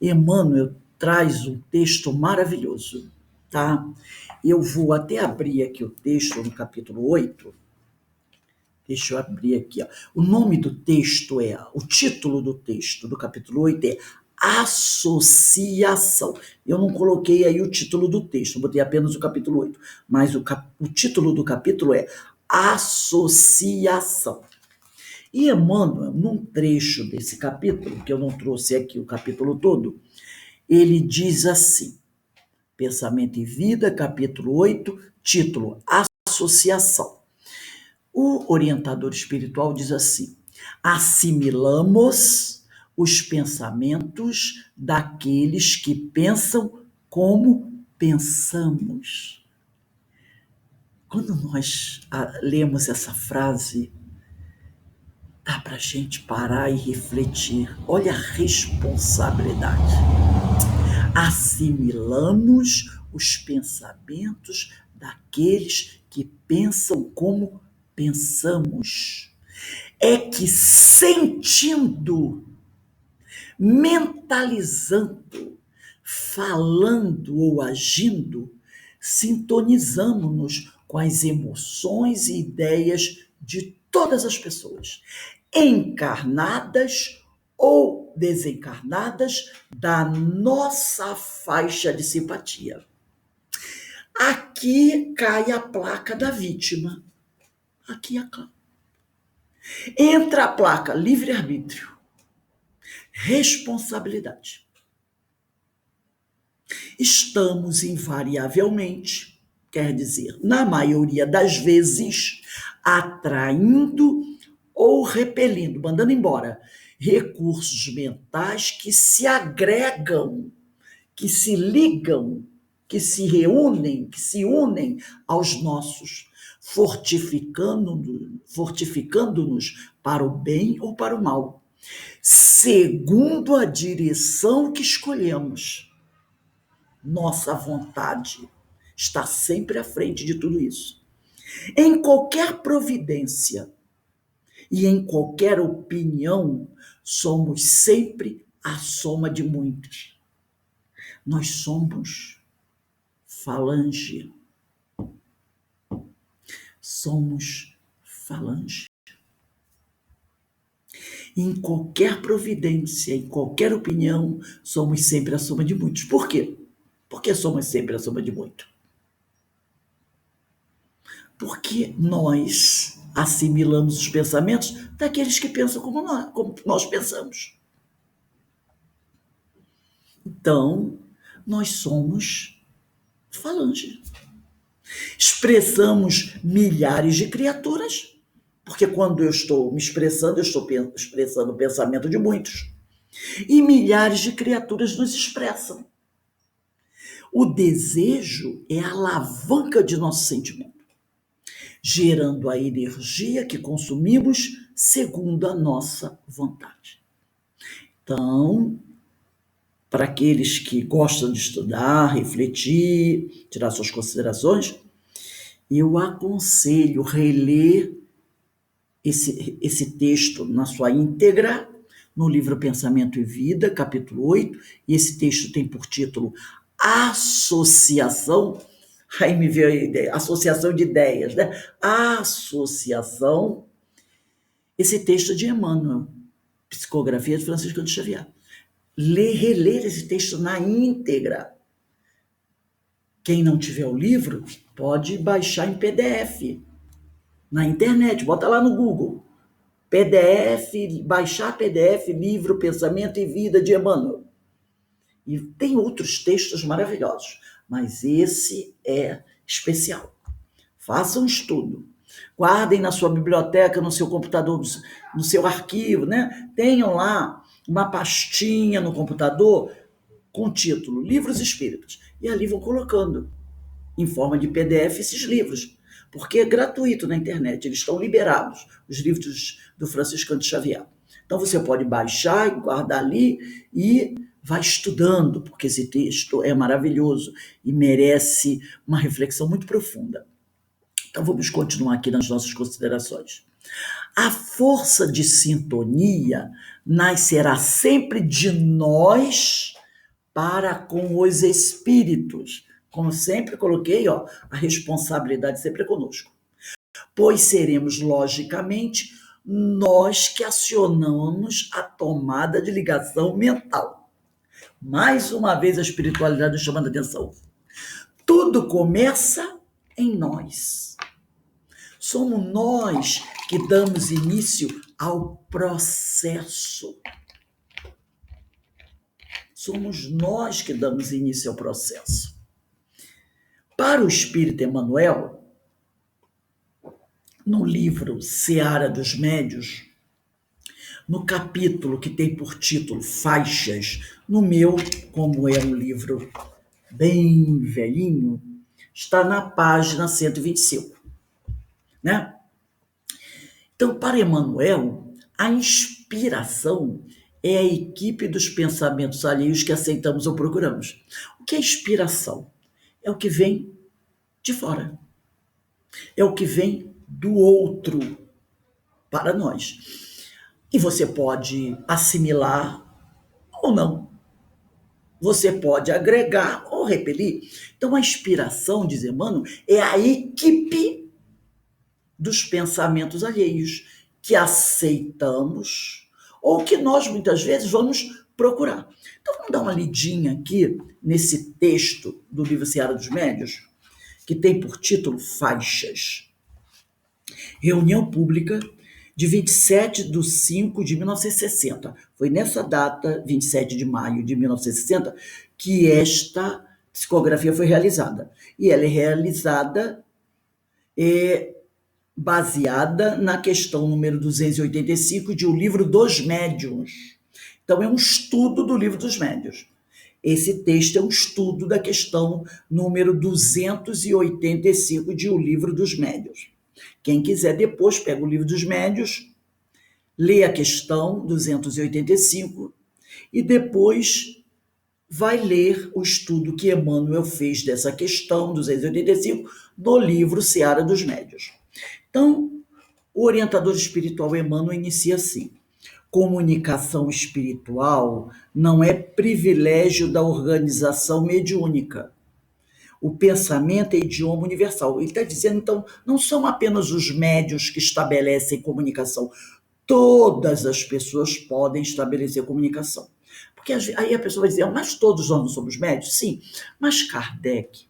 Emmanuel traz um texto maravilhoso, tá? Eu vou até abrir aqui o texto no capítulo 8. Deixa eu abrir aqui, ó. O nome do texto o título do texto do capítulo 8 é Associação. Eu não coloquei aí o título do texto, botei apenas o capítulo 8, mas o título do capítulo é Associação. E Emmanuel, num trecho desse capítulo, que eu não trouxe aqui o capítulo todo, ele diz assim, Pensamento e Vida, capítulo 8, título Associação. O orientador espiritual diz assim: assimilamos os pensamentos daqueles que pensam como pensamos. Quando nós lemos essa frase, dá para a gente parar e refletir. Olha a responsabilidade. Assimilamos os pensamentos daqueles que pensam como pensamos. É que sentindo, mentalizando, falando ou agindo, sintonizamos-nos com as emoções e ideias de todas as pessoas, encarnadas ou desencarnadas, da nossa faixa de simpatia. Aqui cai a placa da vítima. Aqui a placa. Entra a placa livre-arbítrio, responsabilidade. Estamos invariavelmente, quer dizer, na maioria das vezes, atraindo ou repelindo, mandando embora, recursos mentais que se agregam, que se ligam, que se reúnem, que se unem aos nossos, fortificando-nos para o bem ou para o mal, segundo a direção que escolhemos. Nossa vontade está sempre à frente de tudo isso. Em qualquer providência e em qualquer opinião, somos sempre a soma de muitos. Nós somos falange. somos falange. Em qualquer providência, em qualquer opinião, somos sempre a soma de muitos. Por quê? Por que somos sempre a soma de muito? Porque nós assimilamos os pensamentos daqueles que pensam como nós pensamos. Então, nós somos falange. Expressamos milhares de criaturas, porque quando eu estou me expressando, eu estou expressando o pensamento de muitos. E milhares de criaturas nos expressam. O desejo é a alavanca de nosso sentimento, gerando a energia que consumimos segundo a nossa vontade. Então, para aqueles que gostam de estudar, refletir, tirar suas considerações, eu aconselho reler esse texto na sua íntegra, no livro Pensamento e Vida, capítulo 8, e esse texto tem por título Associação, aí me veio a ideia, associação de ideias, né? Associação, esse texto de Emmanuel, Psicografia de Francisco de Xavier. Reler esse texto na íntegra. Quem não tiver o livro, pode baixar em PDF, na internet, bota lá no Google, PDF, baixar PDF, livro Pensamento e Vida de Emmanuel. E tem outros textos maravilhosos, mas esse é especial. Façam um estudo. Guardem na sua biblioteca, no seu computador, no seu arquivo, né? Tenham lá uma pastinha no computador com o título Livros Espíritas. E ali vão colocando, em forma de PDF, esses livros. Porque é gratuito na internet, eles estão liberados, os livros do Franciscano de Xavier. Então você pode baixar e guardar ali e vai estudando, porque esse texto é maravilhoso e merece uma reflexão muito profunda. Então vamos continuar aqui nas nossas considerações. A força de sintonia nascerá sempre de nós para com os espíritos. Como sempre coloquei, a responsabilidade sempre é conosco. Pois seremos, logicamente, nós que acionamos a tomada de ligação mental. Mais uma vez a espiritualidade nos chamando a atenção. Tudo começa em nós. Somos nós que damos início ao processo. Somos nós que damos início ao processo. Para o Espírito Emmanuel, no livro Seara dos Médios, no capítulo que tem por título Faixas, no meu, como é um livro bem velhinho, está na página 125. Né? Então, para Emmanuel, a inspiração é a equipe dos pensamentos alheios que aceitamos ou procuramos. O que é inspiração? É o que vem de fora. É o que vem do outro para nós. E você pode assimilar ou não. Você pode agregar ou repelir. Então, a inspiração, diz Emmanuel, é a equipe dos pensamentos alheios que aceitamos ou que nós, muitas vezes, vamos procurar. Então, vamos dar uma lidinha aqui nesse texto do livro Seara dos Médios, que tem por título Faixas. Reunião pública de 27/5/1960. Foi nessa data, 27 de maio de 1960, que esta psicografia foi realizada. E ela é realizada baseada na questão número 285 de O Livro dos Médiuns. Então, é um estudo do Livro dos Médiuns. Esse texto é um estudo da questão número 285 de O Livro dos Médiuns. Quem quiser depois pega o Livro dos Médiuns, lê a questão 285 e depois vai ler o estudo que Emmanuel fez dessa questão 285 no livro Seara dos Médiuns. Então, o orientador espiritual Emmanuel inicia assim: comunicação espiritual não é privilégio da organização mediúnica. O pensamento é idioma universal. Ele está dizendo, então, não são apenas os médiuns que estabelecem comunicação. Todas as pessoas podem estabelecer comunicação. Porque aí a pessoa vai dizer, mas todos nós não somos médiuns? Sim, mas Kardec,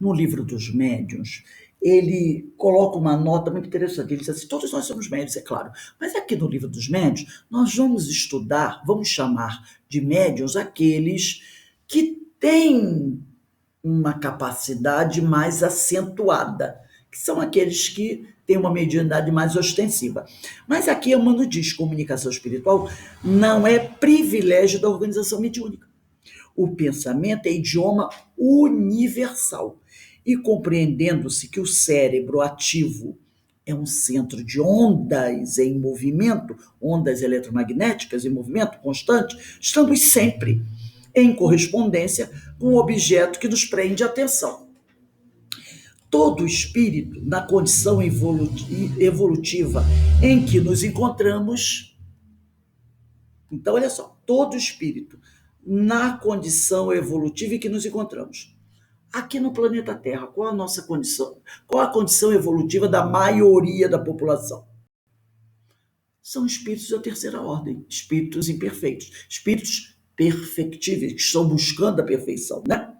no livro dos médiuns, ele coloca uma nota muito interessante. Ele diz assim, todos nós somos médiuns, é claro, mas aqui no livro dos médiuns, nós vamos estudar, vamos chamar de médiuns aqueles que têm uma capacidade mais acentuada, que são aqueles que têm uma mediunidade mais ostensiva. Mas aqui Emmanuel diz que comunicação espiritual não é privilégio da organização mediúnica. O pensamento é idioma universal. E compreendendo-se que o cérebro ativo é um centro de ondas em movimento, ondas eletromagnéticas em movimento constante, estamos sempre em correspondência com o objeto que nos prende a atenção. Todo espírito, na condição evolutiva em que nos encontramos, então, olha só, todo espírito, na condição evolutiva em que nos encontramos. Aqui no planeta Terra, qual a nossa condição? Qual a condição evolutiva da maioria da população? São espíritos da terceira ordem, espíritos imperfeitos, espíritos perfectíveis, que estão buscando a perfeição, né?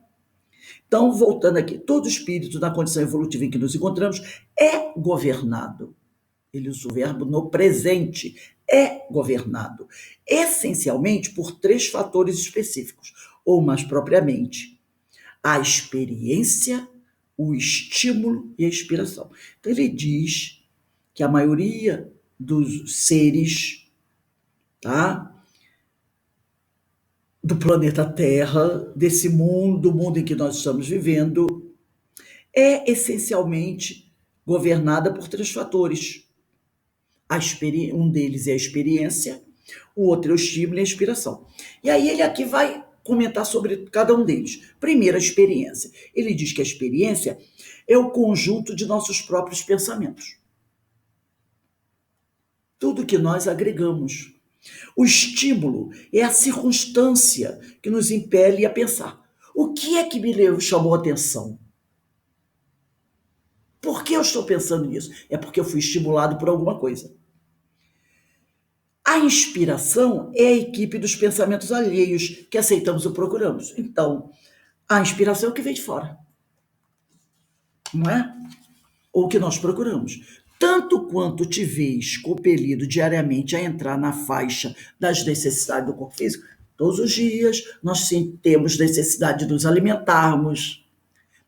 Então, voltando aqui, todo espírito na condição evolutiva em que nos encontramos é governado. Ele usa o verbo no presente, é governado, essencialmente por 3 fatores específicos, ou mais propriamente, a experiência, o estímulo e a inspiração. Então, ele diz que a maioria dos seres, tá, do planeta Terra, desse mundo, do mundo em que nós estamos vivendo, é essencialmente governada por 3 fatores. Um deles é a experiência, o outro é o estímulo e a inspiração. E aí ele aqui vai comentar sobre cada um deles. Primeiro, a experiência. Ele diz que a experiência é o conjunto de nossos próprios pensamentos. Tudo que nós agregamos. O estímulo é a circunstância que nos impele a pensar. O que é que me chamou a atenção? Por que eu estou pensando nisso? É porque eu fui estimulado por alguma coisa. A inspiração é a equipe dos pensamentos alheios que aceitamos ou procuramos. Então, a inspiração é o que vem de fora, não é? Ou o que nós procuramos. Tanto quanto te vês compelido diariamente a entrar na faixa das necessidades do corpo físico, todos os dias nós temos necessidade de nos alimentarmos,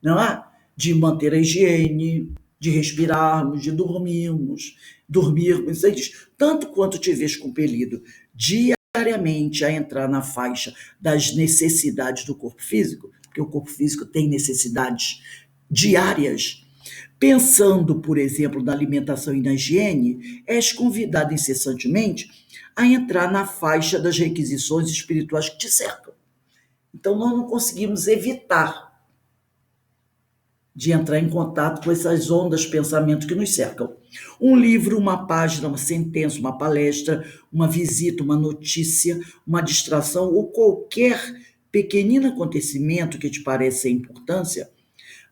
não é? De manter a higiene, de respirarmos, de dormirmos. Isso aí diz, tanto quanto te vês compelido diariamente a entrar na faixa das necessidades do corpo físico, porque o corpo físico tem necessidades diárias, pensando, por exemplo, na alimentação e na higiene, és convidado incessantemente a entrar na faixa das requisições espirituais que te cercam. Então, nós não conseguimos evitar de entrar em contato com essas ondas de pensamento que nos cercam. Um livro, uma página, uma sentença, uma palestra, uma visita, uma notícia, uma distração ou qualquer pequenino acontecimento que te pareça sem importância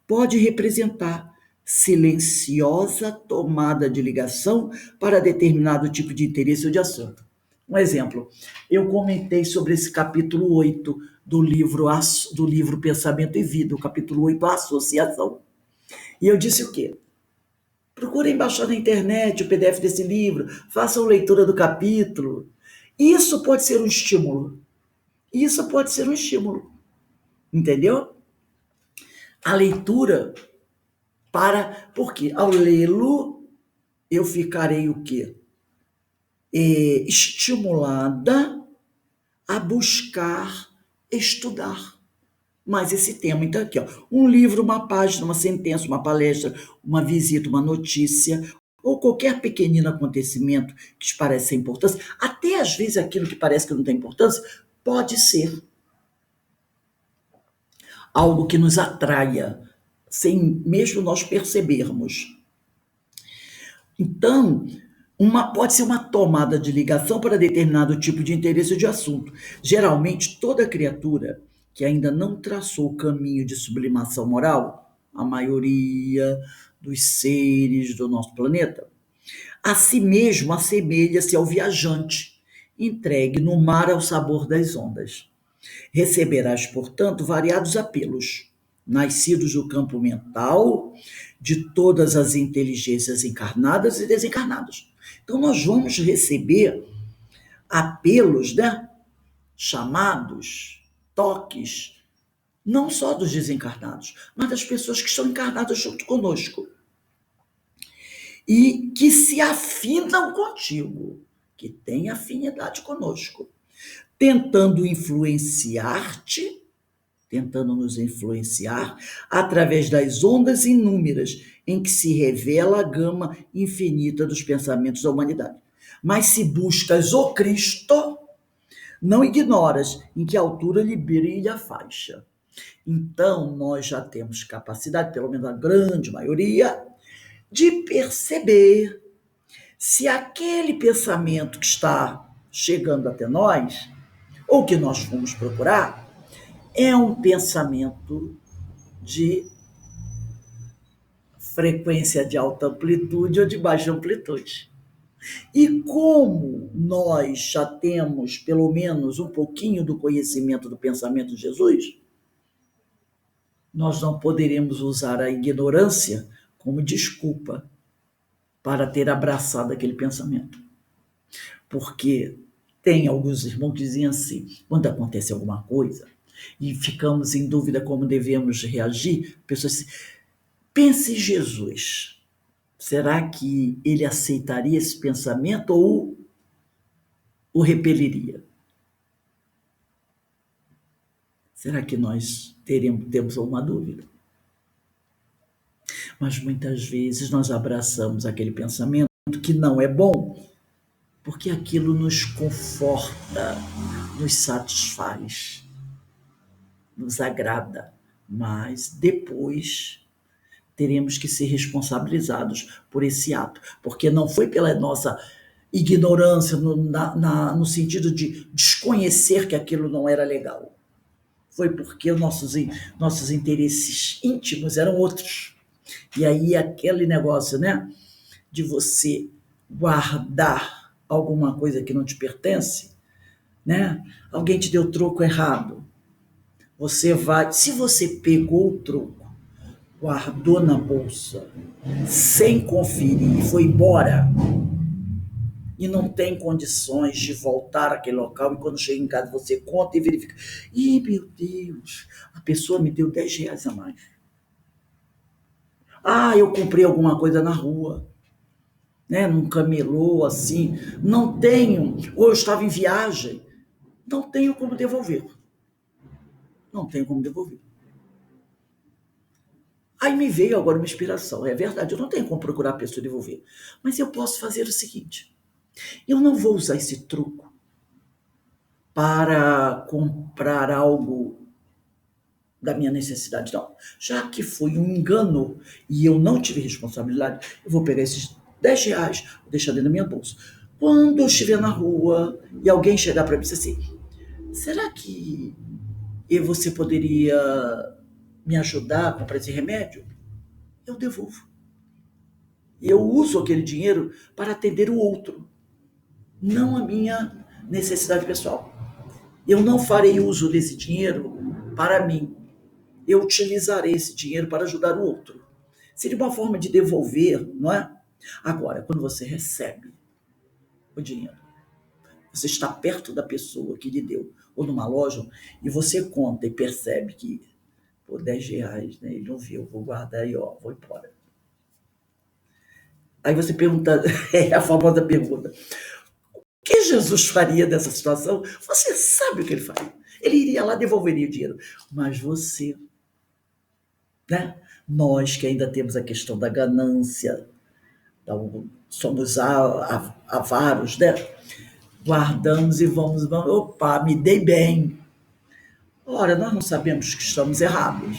pode representar silenciosa tomada de ligação para determinado tipo de interesse ou de assunto. Um exemplo, eu comentei sobre esse capítulo 8 do livro Pensamento e Vida, o capítulo 8, a Associação. E eu disse o quê? Procurem baixar na internet o PDF desse livro, façam leitura do capítulo. Isso pode ser um estímulo. Isso pode ser um estímulo. Entendeu? A leitura porque ao lê-lo, eu ficarei o quê? Estimulada a buscar estudar mais esse tema. Então, aqui, ó, um livro, uma página, uma sentença, uma palestra, uma visita, uma notícia, ou qualquer pequenino acontecimento que te parece sem importância, até às vezes aquilo que parece que não tem importância, pode ser algo que nos atraia, sem mesmo nós percebermos. Então, pode ser uma tomada de ligação para determinado tipo de interesse ou de assunto. Geralmente, toda criatura que ainda não traçou o caminho de sublimação moral, a maioria dos seres do nosso planeta, a si mesmo assemelha-se ao viajante, entregue no mar ao sabor das ondas. Receberás, portanto, variados apelos, nascidos do campo mental de todas as inteligências encarnadas e desencarnadas. Então, nós vamos receber apelos, né? Chamados, toques, não só dos desencarnados, mas das pessoas que estão encarnadas junto conosco e que se afinam contigo, que têm afinidade conosco, tentando influenciar-te, tentando nos influenciar através das ondas inúmeras em que se revela a gama infinita dos pensamentos da humanidade. Mas se buscas o Cristo, não ignoras em que altura lhe brilha a faixa. Então, nós já temos capacidade, pelo menos a grande maioria, de perceber se aquele pensamento que está chegando até nós, ou que nós fomos procurar, é um pensamento de frequência de alta amplitude ou de baixa amplitude. E como nós já temos pelo menos um pouquinho do conhecimento do pensamento de Jesus, nós não poderemos usar a ignorância como desculpa para ter abraçado aquele pensamento. Porque tem alguns irmãos que dizem assim, quando acontece alguma coisa e ficamos em dúvida como devemos reagir, pessoas assim, pense em Jesus. Será que ele aceitaria esse pensamento ou o repeliria? Será que nós temos alguma dúvida? Mas muitas vezes nós abraçamos aquele pensamento que não é bom, porque aquilo nos conforta, nos satisfaz, nos agrada, mas depois teremos que ser responsabilizados por esse ato, porque não foi pela nossa ignorância, no sentido de desconhecer que aquilo não era legal. Foi porque nossos interesses íntimos eram outros. E aí aquele negócio, né, de você guardar alguma coisa que não te pertence, né? Alguém te deu troco errado. Você vai, se você pegou o troco, guardou na bolsa, sem conferir, foi embora e não tem condições de voltar àquele local, e quando chega em casa você conta e verifica, ih, meu Deus, a pessoa me deu R$ 10 a mais. Ah, eu comprei alguma coisa na rua, né, num camelô assim, não tenho, ou eu estava em viagem, não tenho como devolver. Não tenho como devolver. Aí me veio agora uma inspiração. É verdade, eu não tenho como procurar a pessoa devolver. Mas eu posso fazer o seguinte: eu não vou usar esse truco para comprar algo da minha necessidade, não. Já que foi um engano e eu não tive responsabilidade, eu vou pegar esses R$ 10, vou deixar dentro da minha bolsa. Quando eu estiver na rua e alguém chegar para mim e dizer assim, será que você poderia me ajudar a comprar esse remédio? Eu devolvo. Eu uso aquele dinheiro para atender o outro, não a minha necessidade pessoal. Eu não farei uso desse dinheiro para mim. Eu utilizarei esse dinheiro para ajudar o outro. Seria uma forma de devolver, não é? Agora, quando você recebe o dinheiro, você está perto da pessoa que lhe deu, ou numa loja, e você conta e percebe que, pô, R$ 10, né? Ele não viu, vou guardar aí, ó, vou embora. Aí você pergunta, é a famosa pergunta, o que Jesus faria nessa situação? Você sabe o que ele faria. Ele iria lá e devolveria o dinheiro. Mas você, né? Nós que ainda temos a questão da ganância, somos avaros, né? Guardamos e vamos, opa, me dei bem. Ora, nós não sabemos que estamos errados.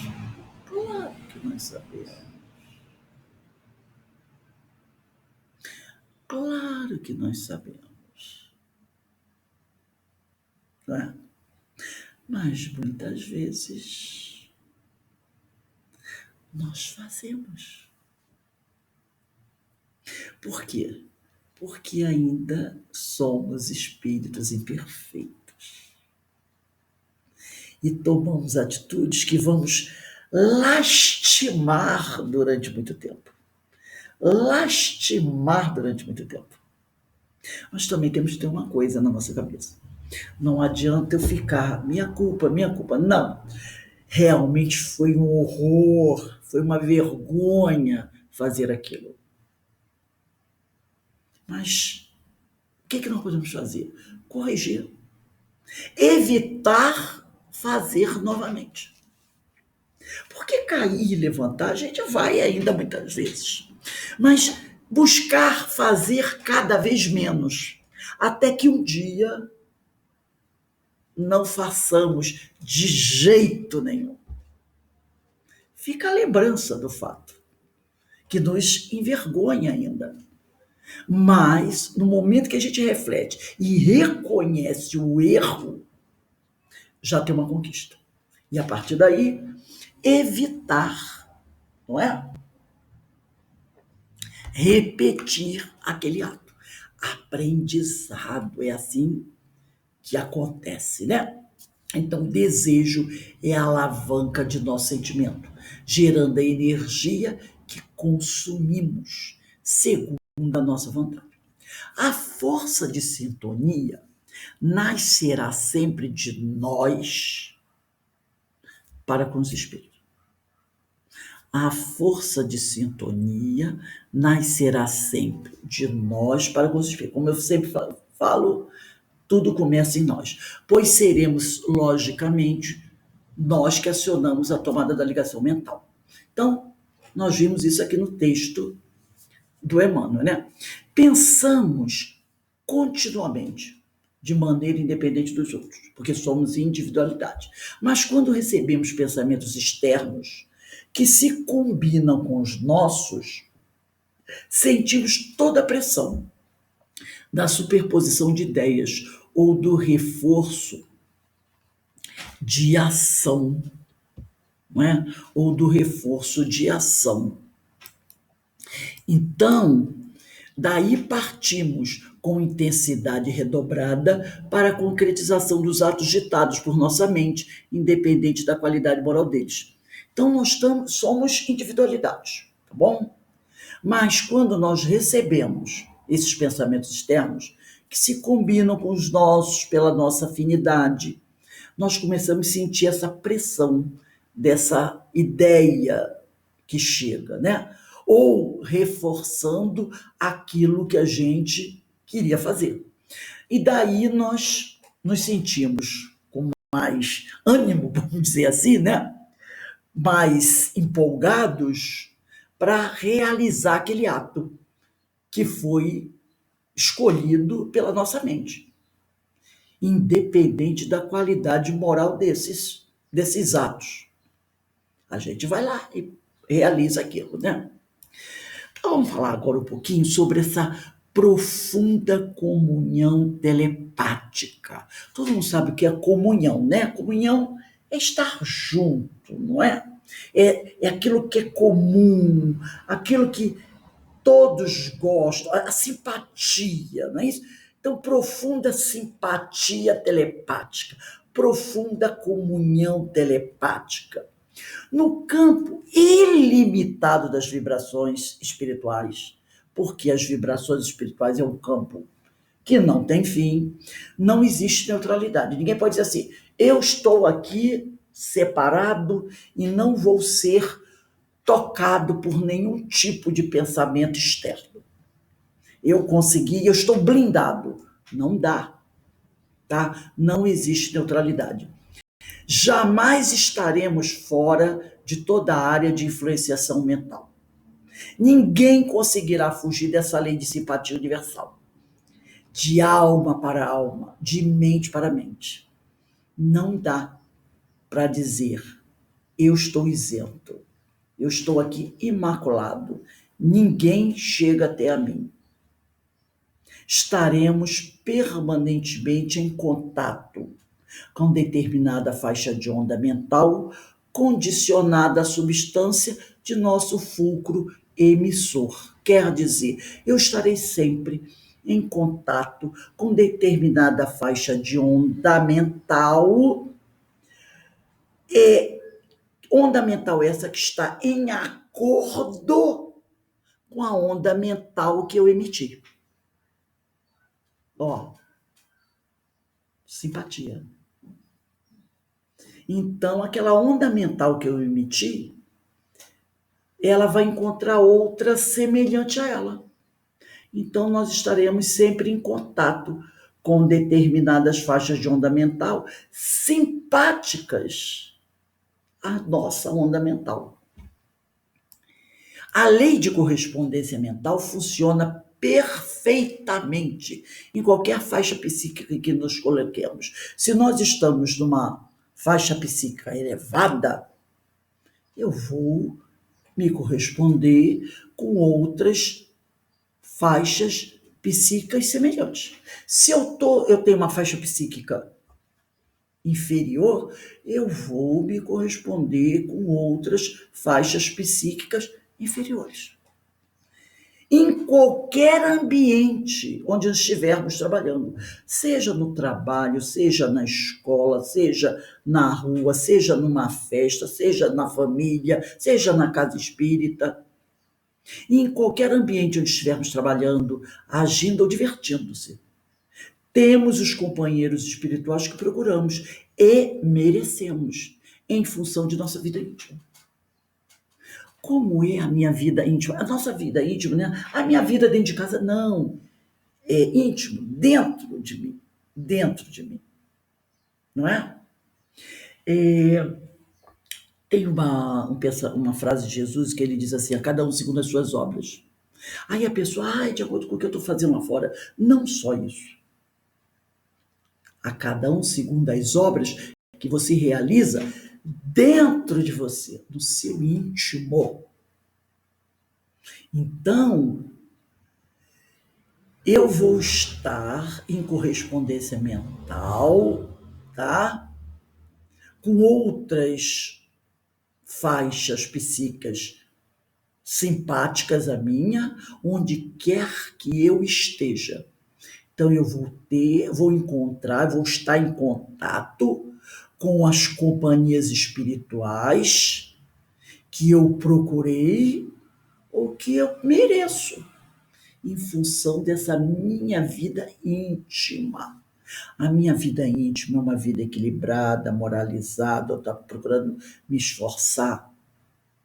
Claro que nós sabemos. Claro que nós sabemos. Não é? Mas muitas vezes nós fazemos. Por quê? Porque ainda somos espíritos imperfeitos e tomamos atitudes que vamos lastimar durante muito tempo. Lastimar durante muito tempo. Mas também temos que ter uma coisa na nossa cabeça. Não adianta eu ficar, minha culpa, minha culpa. Não. Realmente foi um horror, foi uma vergonha fazer aquilo. Mas o que nós podemos fazer? Corrigir. Evitar fazer novamente. Porque cair e levantar, a gente vai ainda muitas vezes. Mas buscar fazer cada vez menos. Até que um dia não façamos de jeito nenhum. Fica a lembrança do fato, que nos envergonha ainda. Mas, no momento que a gente reflete e reconhece o erro, já tem uma conquista. E a partir daí, evitar, não é? Repetir aquele ato. Aprendizado é assim que acontece, né? Então, o desejo é a alavanca de nosso sentimento, gerando a energia que consumimos, segundo a nossa vontade. A força de sintonia nascerá sempre de nós para com os espíritos. A força de sintonia nascerá sempre de nós para com os espíritos. Como eu sempre falo, tudo começa em nós, pois seremos, logicamente, nós que acionamos a tomada da ligação mental. Então, nós vimos isso aqui no texto do Emmanuel, né? Pensamos continuamente, de maneira independente dos outros, porque somos individualidade. Mas quando recebemos pensamentos externos que se combinam com os nossos, sentimos toda a pressão da superposição de ideias ou do reforço de ação, não é? Ou do reforço de ação. Então, daí partimos com intensidade redobrada para a concretização dos atos ditados por nossa mente, independente da qualidade moral deles. Então, nós somos individualidades, tá bom? Mas quando nós recebemos esses pensamentos externos, que se combinam com os nossos pela nossa afinidade, nós começamos a sentir essa pressão dessa ideia que chega, né? Ou reforçando aquilo que a gente queria fazer. E daí nós nos sentimos com mais ânimo, vamos dizer assim, né? Mais empolgados para realizar aquele ato que foi escolhido pela nossa mente, independente da qualidade moral desses atos. A gente vai lá e realiza aquilo, né? Então, vamos falar agora um pouquinho sobre essa profunda comunhão telepática. Todo mundo sabe o que é comunhão, né? Comunhão é estar junto, não é? É aquilo que é comum, aquilo que todos gostam, a simpatia, não é isso? Então, profunda simpatia telepática, profunda comunhão telepática. No campo ilimitado das vibrações espirituais, porque as vibrações espirituais é um campo que não tem fim, não existe neutralidade. Ninguém pode dizer assim, eu estou aqui separado e não vou ser tocado por nenhum tipo de pensamento externo. Eu consegui, eu estou blindado. Não dá, tá? Não existe neutralidade. Jamais estaremos fora de toda a área de influenciação mental. Ninguém conseguirá fugir dessa lei de simpatia universal. De alma para alma, de mente para mente. Não dá para dizer, eu estou isento. Eu estou aqui imaculado. Ninguém chega até a mim. Estaremos permanentemente em contato, com determinada faixa de onda mental condicionada à substância de nosso fulcro emissor. Quer dizer, eu estarei sempre em contato com determinada faixa de onda mental, e onda mental essa que está em acordo com a onda mental que eu emiti. Ó, simpatia. Então, aquela onda mental que eu emiti, ela vai encontrar outra semelhante a ela. Então, nós estaremos sempre em contato com determinadas faixas de onda mental simpáticas à nossa onda mental. A lei de correspondência mental funciona perfeitamente em qualquer faixa psíquica que nos coloquemos. Se nós estamos numa faixa psíquica elevada, eu vou me corresponder com outras faixas psíquicas semelhantes. Se eu tenho uma faixa psíquica inferior, eu vou me corresponder com outras faixas psíquicas inferiores. Em qualquer ambiente onde estivermos trabalhando, seja no trabalho, seja na escola, seja na rua, seja numa festa, seja na família, seja na casa espírita, e em qualquer ambiente onde estivermos trabalhando, agindo ou divertindo-se, temos os companheiros espirituais que procuramos e merecemos, em função de nossa vida íntima. Como é a minha vida íntima? A nossa vida íntima, né? A minha vida dentro de casa, não. É íntimo, dentro de mim. Dentro de mim. Não é? Tem uma frase de Jesus que ele diz assim: a cada um segundo as suas obras. Aí a pessoa, de acordo com o que eu estou fazendo lá fora. Não só isso. A cada um segundo as obras que você realiza dentro de você, no seu íntimo. Então, eu vou estar em correspondência mental, tá? Com outras faixas psíquicas simpáticas à minha, onde quer que eu esteja. Então eu vou estar em contato com as companhias espirituais que eu procurei ou que eu mereço, em função dessa minha vida íntima. A minha vida íntima é uma vida equilibrada, moralizada, eu estou procurando me esforçar,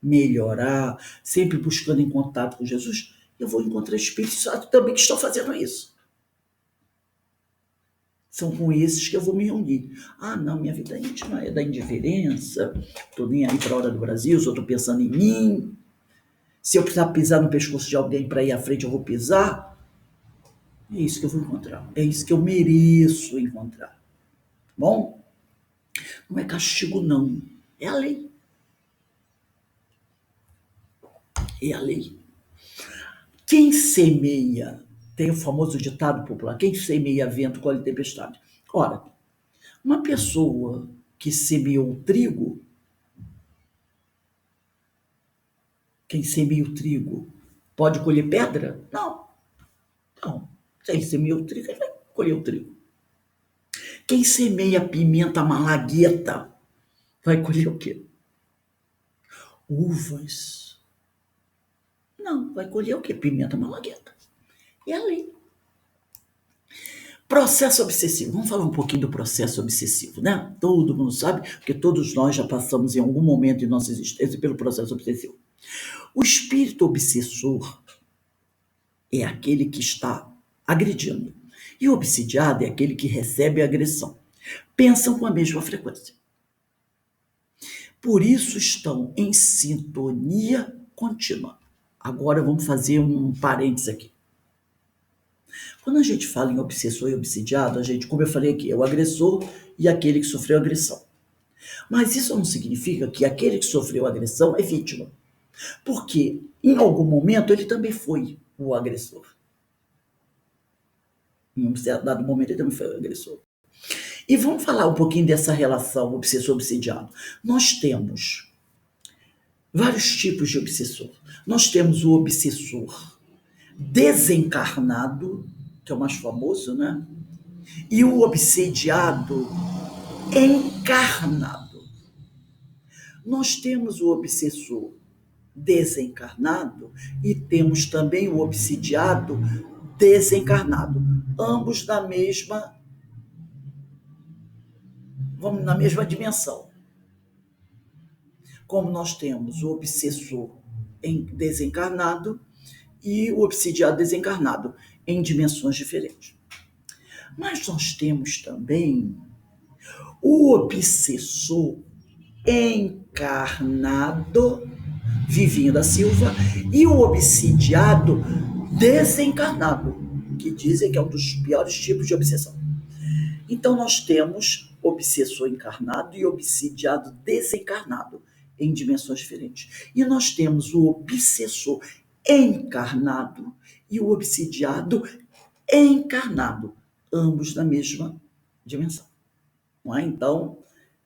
melhorar, sempre buscando em contato com Jesus. Eu vou encontrar espíritos também que estão fazendo isso. São com esses que eu vou me reunir. Não, minha vida íntima é da indiferença, estou nem aí para a hora do Brasil, só estou pensando em mim. Se eu precisar pisar no pescoço de alguém para ir à frente, eu vou pisar. É isso que eu vou encontrar. É isso que eu mereço encontrar. Bom? Não é castigo, não. É a lei. É a lei. Quem semeia, tem o famoso ditado popular, quem semeia vento, colhe tempestade. Ora, uma pessoa que semeou trigo, quem semeia o trigo pode colher pedra? Não. Não. Se ele semeou o trigo, ele vai colher o trigo. Quem semeia pimenta malagueta vai colher o quê? Uvas. Não, vai colher o quê? Pimenta malagueta. É a lei. Processo obsessivo. Vamos falar um pouquinho do processo obsessivo, né? Todo mundo sabe, porque todos nós já passamos em algum momento de nossa existência pelo processo obsessivo. O espírito obsessor é aquele que está agredindo. E o obsidiado é aquele que recebe a agressão. Pensam com a mesma frequência. Por isso estão em sintonia contínua. Agora vamos fazer um parênteses aqui. Quando a gente fala em obsessor e obsidiado, a gente, como eu falei aqui, é o agressor e aquele que sofreu agressão. Mas isso não significa que aquele que sofreu agressão é vítima. Porque, em algum momento, ele também foi o agressor. Em um dado momento, ele também foi o agressor. E vamos falar um pouquinho dessa relação obsessor-obsidiado. Nós temos vários tipos de obsessor. Nós temos o obsessor desencarnado, que é o mais famoso, né? E o obsidiado encarnado. Nós temos o obsessor desencarnado e temos também o obsidiado desencarnado, ambos na mesma dimensão. Como nós temos o obsessor desencarnado e o obsidiado desencarnado em dimensões diferentes. Mas nós temos também o obsessor encarnado, Vivinho da Silva, e o obsidiado desencarnado, que dizem que é um dos piores tipos de obsessão. Então nós temos obsessor encarnado e obsidiado desencarnado em dimensões diferentes. E nós temos o obsessor encarnado e o obsidiado encarnado, ambos na mesma dimensão. Não é? Então,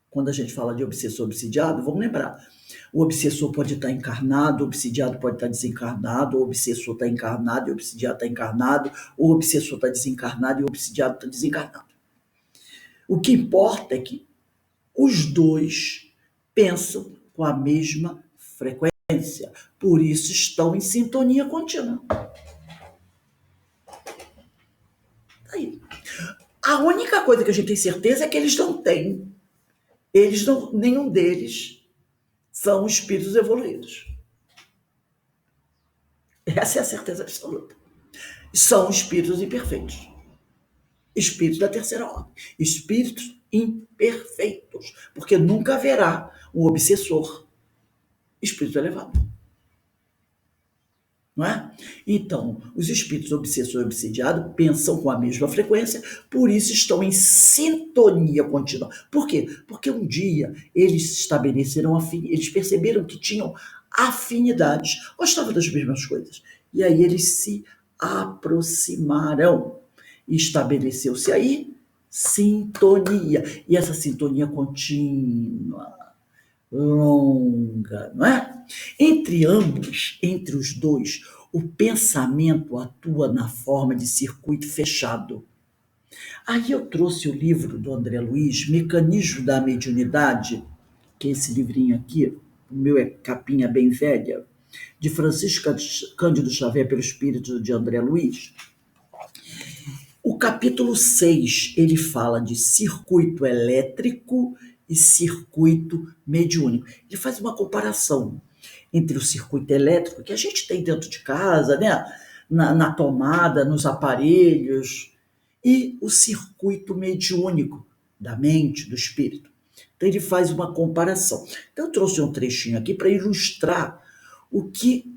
quando a gente fala de obsessor obsidiado, vamos lembrar, o obsessor pode estar encarnado, o obsidiado pode estar desencarnado, o obsessor está encarnado e o obsidiado está encarnado, o obsessor está desencarnado e o obsidiado está desencarnado. O que importa é que os dois pensam com a mesma frequência, por isso estão em sintonia contínua. Aí. A única coisa que a gente tem certeza é que eles não têm. Nenhum deles são espíritos evoluídos. Essa é a certeza absoluta. São espíritos imperfeitos. Espíritos da terceira ordem. Espíritos imperfeitos. Porque nunca haverá um obsessor espírito elevado. Não é? Então, os espíritos obsessor e obsidiado pensam com a mesma frequência, por isso estão em sintonia contínua. Por quê? Porque um dia eles estabeleceram eles perceberam que tinham afinidades, gostavam das mesmas coisas. E aí eles se aproximaram. E estabeleceu-se aí sintonia. E essa sintonia contínua, longa, não é? Entre ambos, entre os dois, o pensamento atua na forma de circuito fechado. Aí eu trouxe o livro do André Luiz, Mecanismo da Mediunidade, que é esse livrinho aqui, o meu é capinha bem velha, de Francisco Cândido Xavier pelo Espírito de André Luiz. O capítulo 6, ele fala de circuito elétrico e circuito mediúnico. Ele faz uma comparação entre o circuito elétrico, que a gente tem dentro de casa, né? na tomada, nos aparelhos, e o circuito mediúnico da mente, do espírito. Então ele faz uma comparação. Então eu trouxe um trechinho aqui para ilustrar o que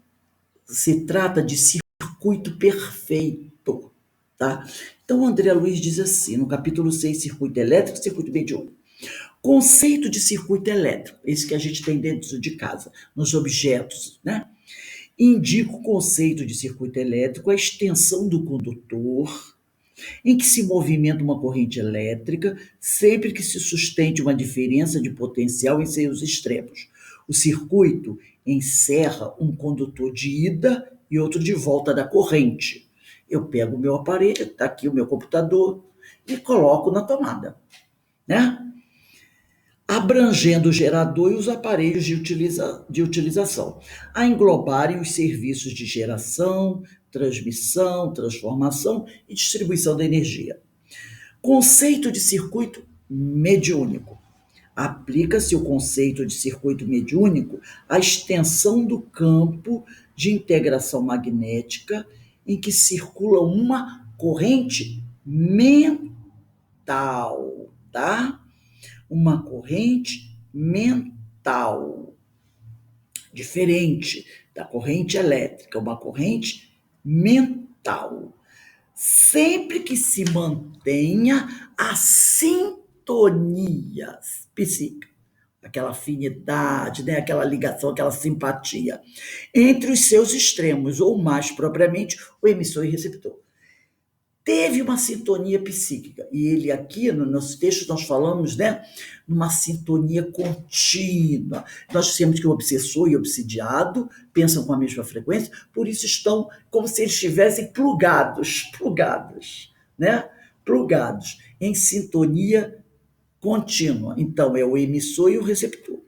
se trata de circuito perfeito. Tá? Então, o André Luiz diz assim, no capítulo 6, circuito elétrico e circuito mediúnico. Conceito de circuito elétrico, esse que a gente tem dentro de casa, nos objetos, né? Indica o conceito de circuito elétrico, a extensão do condutor, em que se movimenta uma corrente elétrica, sempre que se sustente uma diferença de potencial em seus extremos. O circuito encerra um condutor de ida e outro de volta da corrente. Eu pego o meu aparelho, está aqui o meu computador, e coloco na tomada, né? Abrangendo o gerador e os aparelhos de utilização, a englobarem os serviços de geração, transmissão, transformação e distribuição da energia. Conceito de circuito mediúnico. Aplica-se o conceito de circuito mediúnico à extensão do campo de integração magnética em que circula uma corrente mental, tá? Uma corrente mental, diferente da corrente elétrica, uma corrente mental. Sempre que se mantenha a sintonia psíquica, aquela afinidade, né? Aquela ligação, aquela simpatia entre os seus extremos, ou mais propriamente, o emissor e receptor. teve uma sintonia psíquica. E ele aqui, no nosso texto, nós falamos, né, numa sintonia contínua. Nós temos que o obsessor e o obsidiado pensam com a mesma frequência, por isso estão como se eles estivessem plugados, né? Plugados, em sintonia contínua. Então, é o emissor e o receptor.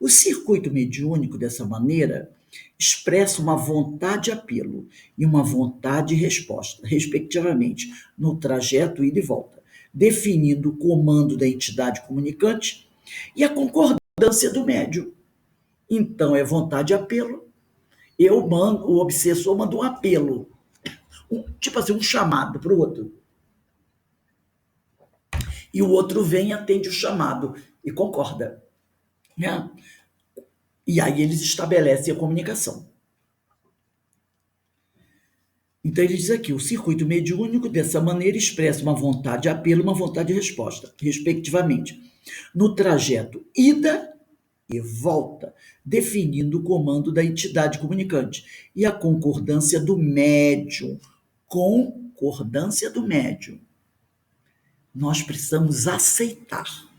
O circuito mediúnico, dessa maneira, expressa uma vontade de apelo e uma vontade de resposta, respectivamente, no trajeto ida e volta, definindo o comando da entidade comunicante e a concordância do médium. Então, é vontade de apelo. Eu mando, o obsessor manda um apelo, tipo assim, um chamado para o outro. E o outro vem e atende o chamado e concorda, né? E aí eles estabelecem a comunicação. Então ele diz aqui, o circuito mediúnico dessa maneira expressa uma vontade de apelo e uma vontade de resposta, respectivamente, no trajeto ida e volta, definindo o comando da entidade comunicante e a concordância do médium. Concordância do médium. Nós precisamos aceitar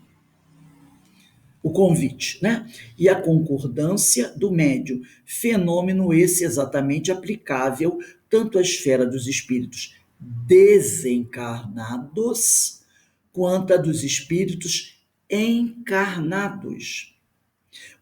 o convite, né? E a concordância do médium, fenômeno esse exatamente aplicável tanto à esfera dos espíritos desencarnados quanto à dos espíritos encarnados,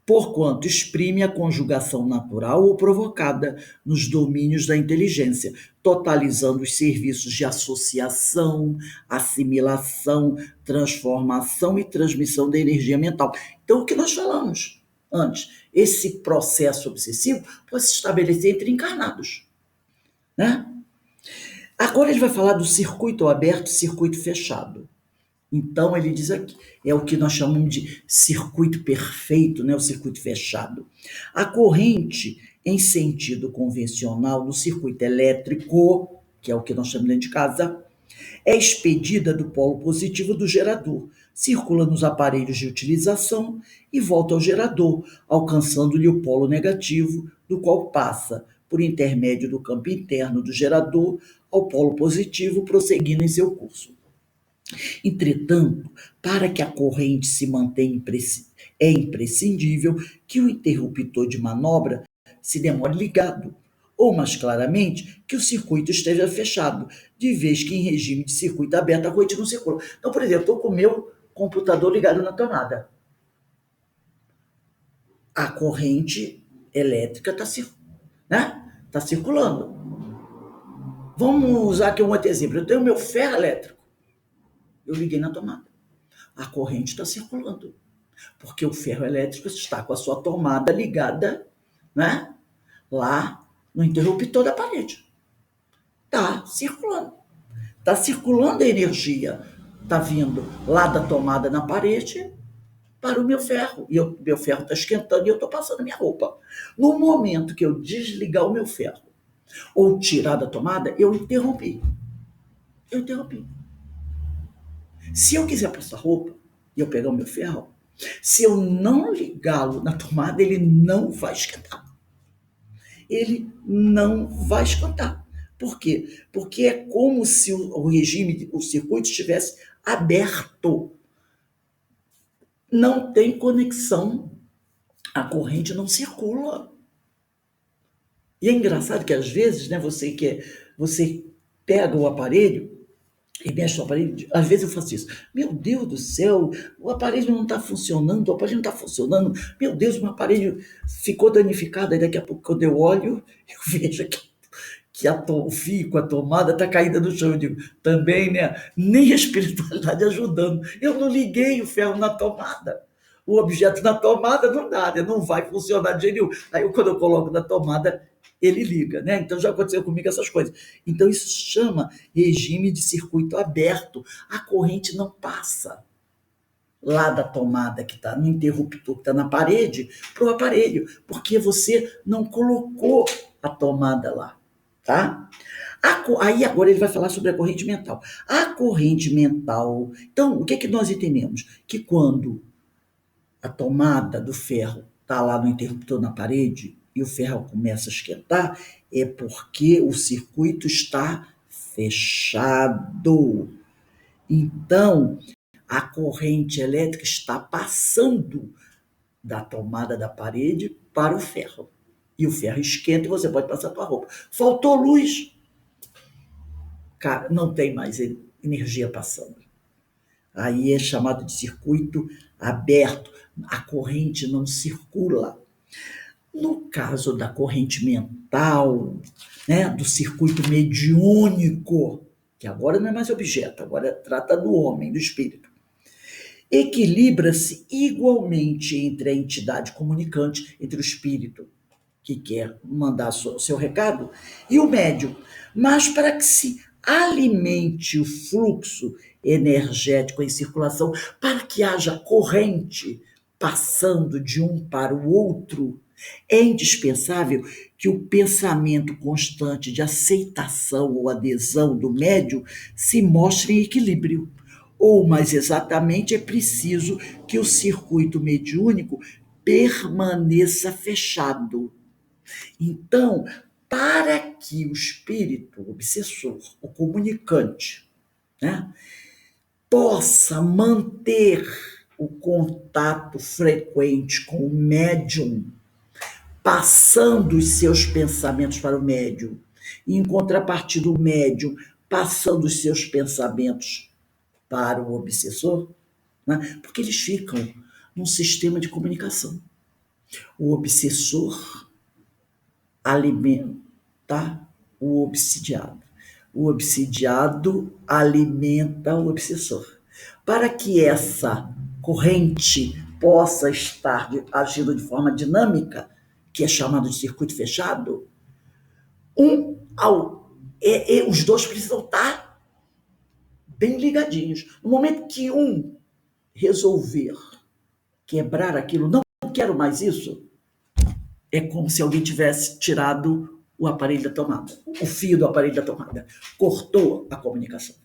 porquanto exprime a conjugação natural ou provocada nos domínios da inteligência, totalizando os serviços de associação, assimilação, transformação e transmissão da energia mental. Então, o que nós falamos antes, esse processo obsessivo pode se estabelecer entre encarnados, né? Agora ele vai falar do circuito aberto e circuito fechado. Então, ele diz aqui, é o que nós chamamos de circuito perfeito, né? O circuito fechado. A corrente em sentido convencional do circuito elétrico, que é o que nós chamamos dentro de casa, é expedida do polo positivo do gerador, circula nos aparelhos de utilização e volta ao gerador, alcançando-lhe o polo negativo, do qual passa, por intermédio do campo interno do gerador, ao polo positivo, prosseguindo em seu curso. Entretanto, para que a corrente se mantenha é imprescindível que o interruptor de manobra se demore ligado, ou mais claramente, que o circuito esteja fechado, de vez que em regime de circuito aberto a corrente não circula. Então, por exemplo, estou com o meu computador ligado na tomada. A corrente elétrica está circulando. Vamos usar aqui um outro exemplo. Eu tenho o meu ferro elétrico. Eu liguei na tomada. A corrente está circulando, porque o ferro elétrico está com a sua tomada ligada, né, lá no interruptor da parede. Está circulando. Está circulando a energia. Está vindo lá da tomada na parede para o meu ferro. E o meu ferro está esquentando e eu estou passando minha roupa. No momento que eu desligar o meu ferro ou tirar da tomada, eu interrompi. Se eu quiser passar roupa e eu pegar o meu ferro, se eu não ligá-lo na tomada, ele não vai esquentar. Ele não vai esquentar. Por quê? Porque é como se o regime, o circuito estivesse aberto. Não tem conexão. A corrente não circula. E é engraçado que às vezes, né, você pega o aparelho e mexe no aparelho, às vezes eu faço isso. Meu Deus do céu, o aparelho não está funcionando, Meu Deus, o aparelho ficou danificado. Aí daqui a pouco, quando eu olho, eu vejo que o fio com a tomada está caída no chão. Eu digo, também, né? Nem a espiritualidade ajudando. Eu não liguei o ferro na tomada. O objeto na tomada não dá, né? Não vai funcionar de jeito nenhum. Aí quando eu coloco na tomada, ele liga, né? Então já aconteceu comigo essas coisas. Então isso chama regime de circuito aberto. A corrente não passa lá da tomada que está no interruptor, que está na parede, para o aparelho, porque você não colocou a tomada lá, tá? Aí agora ele vai falar sobre a corrente mental. A corrente mental, então, o que é que nós entendemos? Que quando a tomada do ferro está lá no interruptor na parede e o ferro começa a esquentar, é porque o circuito está fechado. Então, a corrente elétrica está passando da tomada da parede para o ferro. E o ferro esquenta e você pode passar a sua roupa. Faltou luz, cara, não tem mais energia passando. Aí é chamado de circuito aberto. A corrente não circula. No caso da corrente mental, né, do circuito mediúnico, que agora não é mais objeto, agora trata do homem, do espírito, equilibra-se igualmente entre a entidade comunicante, entre o espírito que quer mandar seu recado e o médium. Mas para que se alimente o fluxo energético em circulação, para que haja corrente passando de um para o outro, é indispensável que o pensamento constante de aceitação ou adesão do médium se mostre em equilíbrio. Ou, mais exatamente, é preciso que o circuito mediúnico permaneça fechado. Então, para que o espírito o obsessor, o comunicante, né, possa manter o contato frequente com o médium, passando os seus pensamentos para o médium, e em contrapartida, o médium passando os seus pensamentos para o obsessor, né, porque eles ficam num sistema de comunicação. O obsessor alimenta o obsidiado. O obsidiado alimenta o obsessor. Para que essa corrente possa estar agindo de forma dinâmica, que é chamado de circuito fechado, os dois precisam estar bem ligadinhos. No momento que um resolver quebrar aquilo, não quero mais isso, é como se alguém tivesse tirado o aparelho da tomada, o fio do aparelho da tomada. Cortou a comunicação.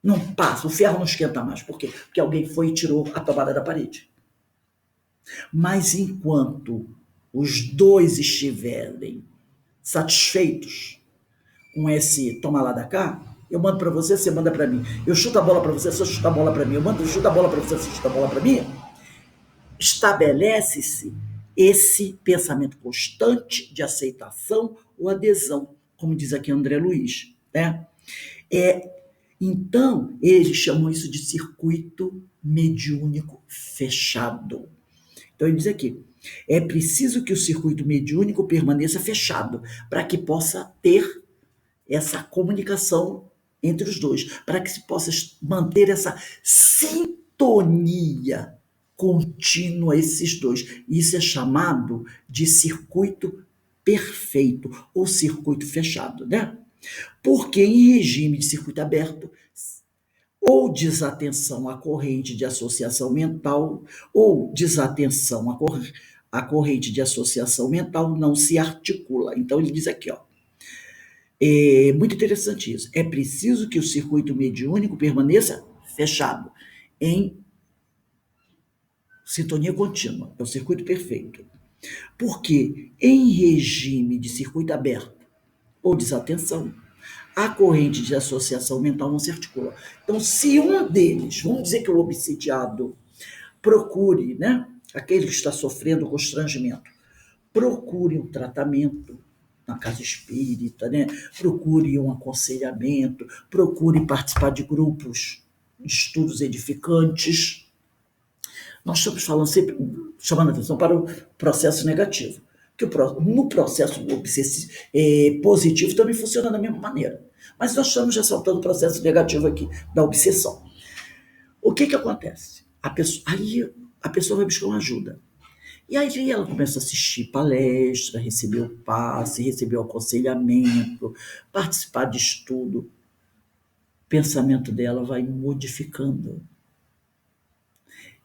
Não passa, o ferro não esquenta mais. Por quê? Porque alguém foi e tirou a tomada da parede. Mas enquanto os dois estiverem satisfeitos com esse toma lá da cá, eu mando para você, você manda para mim. Eu chuto a bola para você, você chuta a bola para mim. Eu chuto a bola para você, você chuta a bola para mim. Estabelece-se esse pensamento constante de aceitação ou adesão, como diz aqui André Luiz, né? Então, eles chamam isso de circuito mediúnico fechado. Então, ele diz aqui, é preciso que o circuito mediúnico permaneça fechado para que possa ter essa comunicação entre os dois, para que se possa manter essa sintonia contínua esses dois. Isso é chamado de circuito perfeito ou circuito fechado, né? Porque em regime de circuito aberto, ou desatenção à corrente de associação mental, ou desatenção à corrente de associação mental não se articula. Então ele diz aqui, ó, é muito interessante isso. É preciso que o circuito mediúnico permaneça fechado, em sintonia contínua. É o circuito perfeito. Porque em regime de circuito aberto ou desatenção, a corrente de associação mental não se articula. Então, se um deles, vamos dizer que o obsidiado, procure, né, aquele que está sofrendo constrangimento, procure um tratamento na casa espírita, né? Procure um aconselhamento, procure participar de grupos de estudos edificantes. Nós estamos falando sempre, chamando a atenção para o processo negativo, que no processo positivo também funciona da mesma maneira. Mas nós estamos ressaltando o processo negativo aqui, da obsessão. O que acontece? Aí a pessoa vai buscar uma ajuda. E aí ela começa a assistir palestra, receber o passe, receber o aconselhamento, participar de estudo. O pensamento dela vai modificando.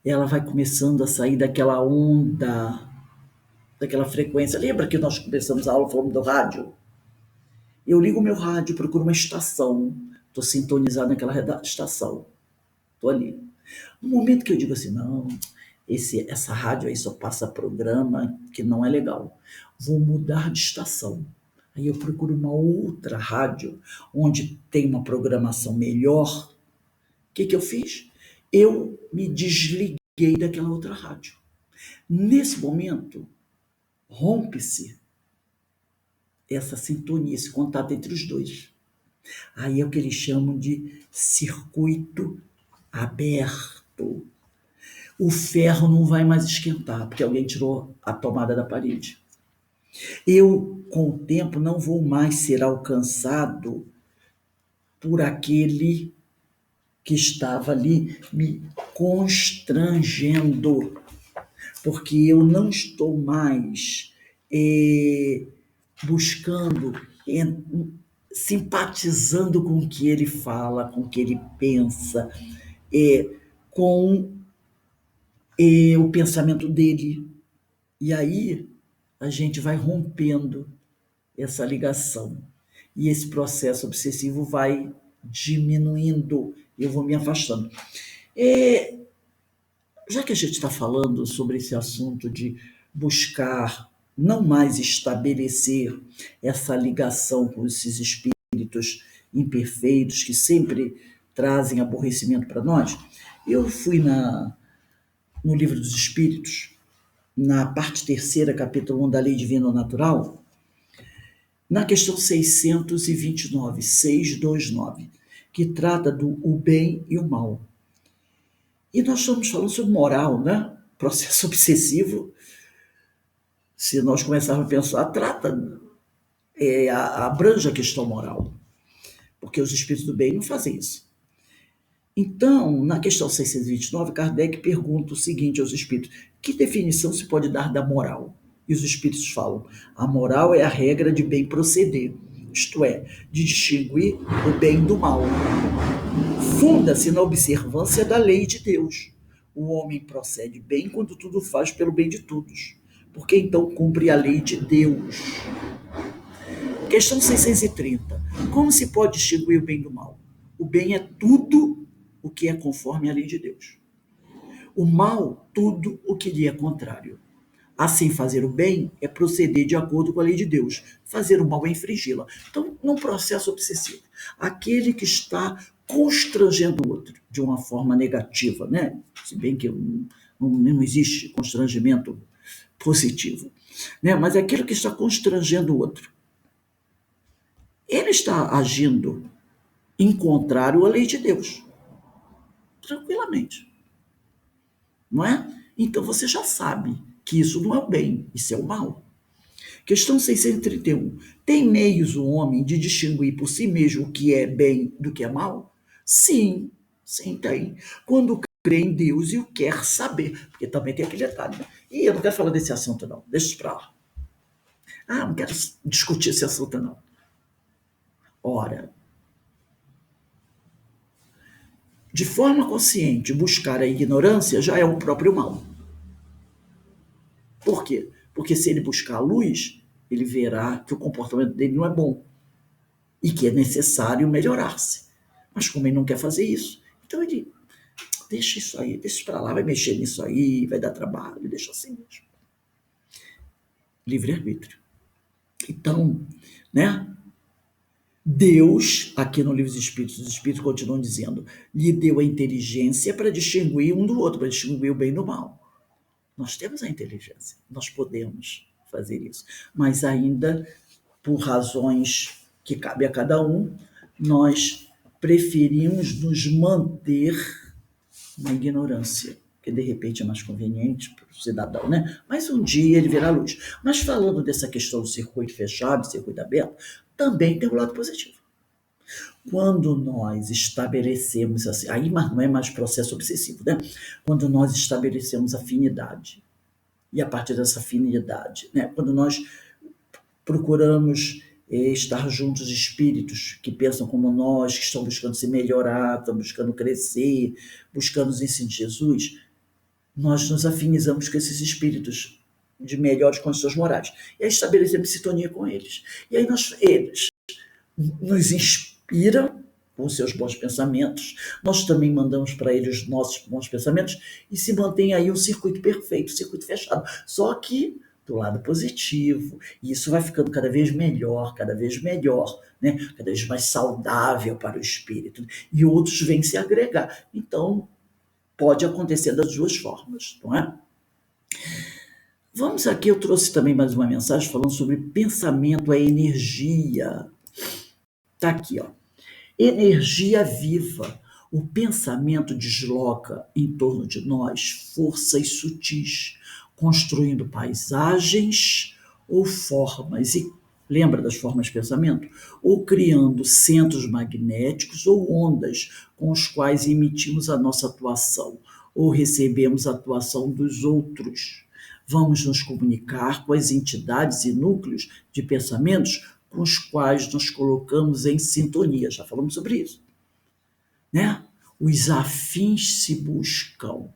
Ela vai começando a sair daquela onda, daquela frequência. Lembra que nós começamos a aula falando do rádio? Eu ligo o meu rádio, procuro uma estação. Estou sintonizado naquela estação. Estou ali. No momento que eu digo assim, não, essa rádio aí só passa programa que não é legal. Vou mudar de estação. Aí eu procuro uma outra rádio, onde tem uma programação melhor. O que eu fiz? Eu me desliguei daquela outra rádio. Nesse momento, rompe-se essa sintonia, esse contato entre os dois. Aí é o que eles chamam de circuito aberto. O ferro não vai mais esquentar, porque alguém tirou a tomada da parede. Eu, com o tempo, não vou mais ser alcançado por aquele que estava ali me constrangendo, porque eu não estou mais buscando, simpatizando com o que ele fala, com o que ele pensa, com o pensamento dele. E aí a gente vai rompendo essa ligação. E esse processo obsessivo vai diminuindo, eu vou me afastando. Já que a gente está falando sobre esse assunto de buscar não mais estabelecer essa ligação com esses espíritos imperfeitos que sempre trazem aborrecimento para nós, eu fui no Livro dos Espíritos, na parte terceira, capítulo 1 da Lei Divina Natural, na questão 629, que trata do o bem e o mal. E nós estamos falando sobre moral, né? Processo obsessivo, se nós começarmos a pensar, abrange a questão moral, porque os espíritos do bem não fazem isso. Então, na questão 629, Kardec pergunta o seguinte aos espíritos: que definição se pode dar da moral? E os espíritos falam: a moral é a regra de bem proceder, isto é, de distinguir o bem do mal. Funda-se na observância da lei de Deus. O homem procede bem quando tudo faz pelo bem de todos, porque então cumpre a lei de Deus. Questão 630. Como se pode distinguir o bem do mal? O bem é tudo o que é conforme à lei de Deus. O mal, tudo o que lhe é contrário. Assim, fazer o bem é proceder de acordo com a lei de Deus. Fazer o mal é infringi-la. Então, num processo obsessivo, aquele que está constrangendo o outro de uma forma negativa, né? Se bem que não existe constrangimento positivo, né? Mas aquele que está constrangendo o outro, ele está agindo em contrário à lei de Deus, tranquilamente, não é? Então você já sabe que isso não é o bem, isso é o mal. Questão 631. Tem meios o homem de distinguir por si mesmo o que é bem do que é mal? Sim, sim, tem. Quando crê em Deus e o quer saber. Porque também tem aquele detalhe, né? E eu não quero falar desse assunto, não. Deixa isso pra lá. Não quero discutir esse assunto, não. Ora, de forma consciente, buscar a ignorância já é o próprio mal. Por quê? Porque se ele buscar a luz, ele verá que o comportamento dele não é bom e que é necessário melhorar-se. Mas como ele não quer fazer isso, então ele deixa isso aí, deixa isso para lá, vai mexer nisso aí, vai dar trabalho, deixa assim mesmo. Livre-arbítrio. Então, né? Deus, aqui no Livro dos Espíritos, os Espíritos continuam dizendo, lhe deu a inteligência para distinguir um do outro, para distinguir o bem do mal. Nós temos a inteligência, nós podemos fazer isso, mas ainda, por razões que cabe a cada um, nós preferimos nos manter na ignorância, que de repente é mais conveniente para o cidadão, né? Mas um dia ele verá a luz. Mas falando dessa questão do circuito fechado, circuito aberto, também tem o lado positivo. Quando nós estabelecemos, assim, aí não é mais processo obsessivo, né? Quando nós estabelecemos afinidade, e a partir dessa afinidade, né? Quando nós procuramos estar juntos de espíritos que pensam como nós, que estão buscando se melhorar, estão buscando crescer, buscando os ensinos de Jesus, nós nos afinizamos com esses espíritos de melhores condições morais. E aí estabelecemos sintonia com eles. E aí eles nos inspiram com os seus bons pensamentos, nós também mandamos para eles os nossos bons pensamentos e se mantém aí um circuito perfeito, um circuito fechado. Só que do lado positivo, e isso vai ficando cada vez melhor, né? Cada vez mais saudável para o espírito, e outros vêm se agregar. Então, pode acontecer das duas formas, não é? Vamos aqui, eu trouxe também mais uma mensagem falando sobre pensamento é energia. Está aqui, ó. Energia viva. O pensamento desloca em torno de nós forças sutis, construindo paisagens ou formas. E lembra das formas de pensamento? Ou criando centros magnéticos ou ondas com os quais emitimos a nossa atuação, ou recebemos a atuação dos outros. Vamos nos comunicar com as entidades e núcleos de pensamentos com os quais nos colocamos em sintonia. Já falamos sobre isso, né? Os afins se buscam.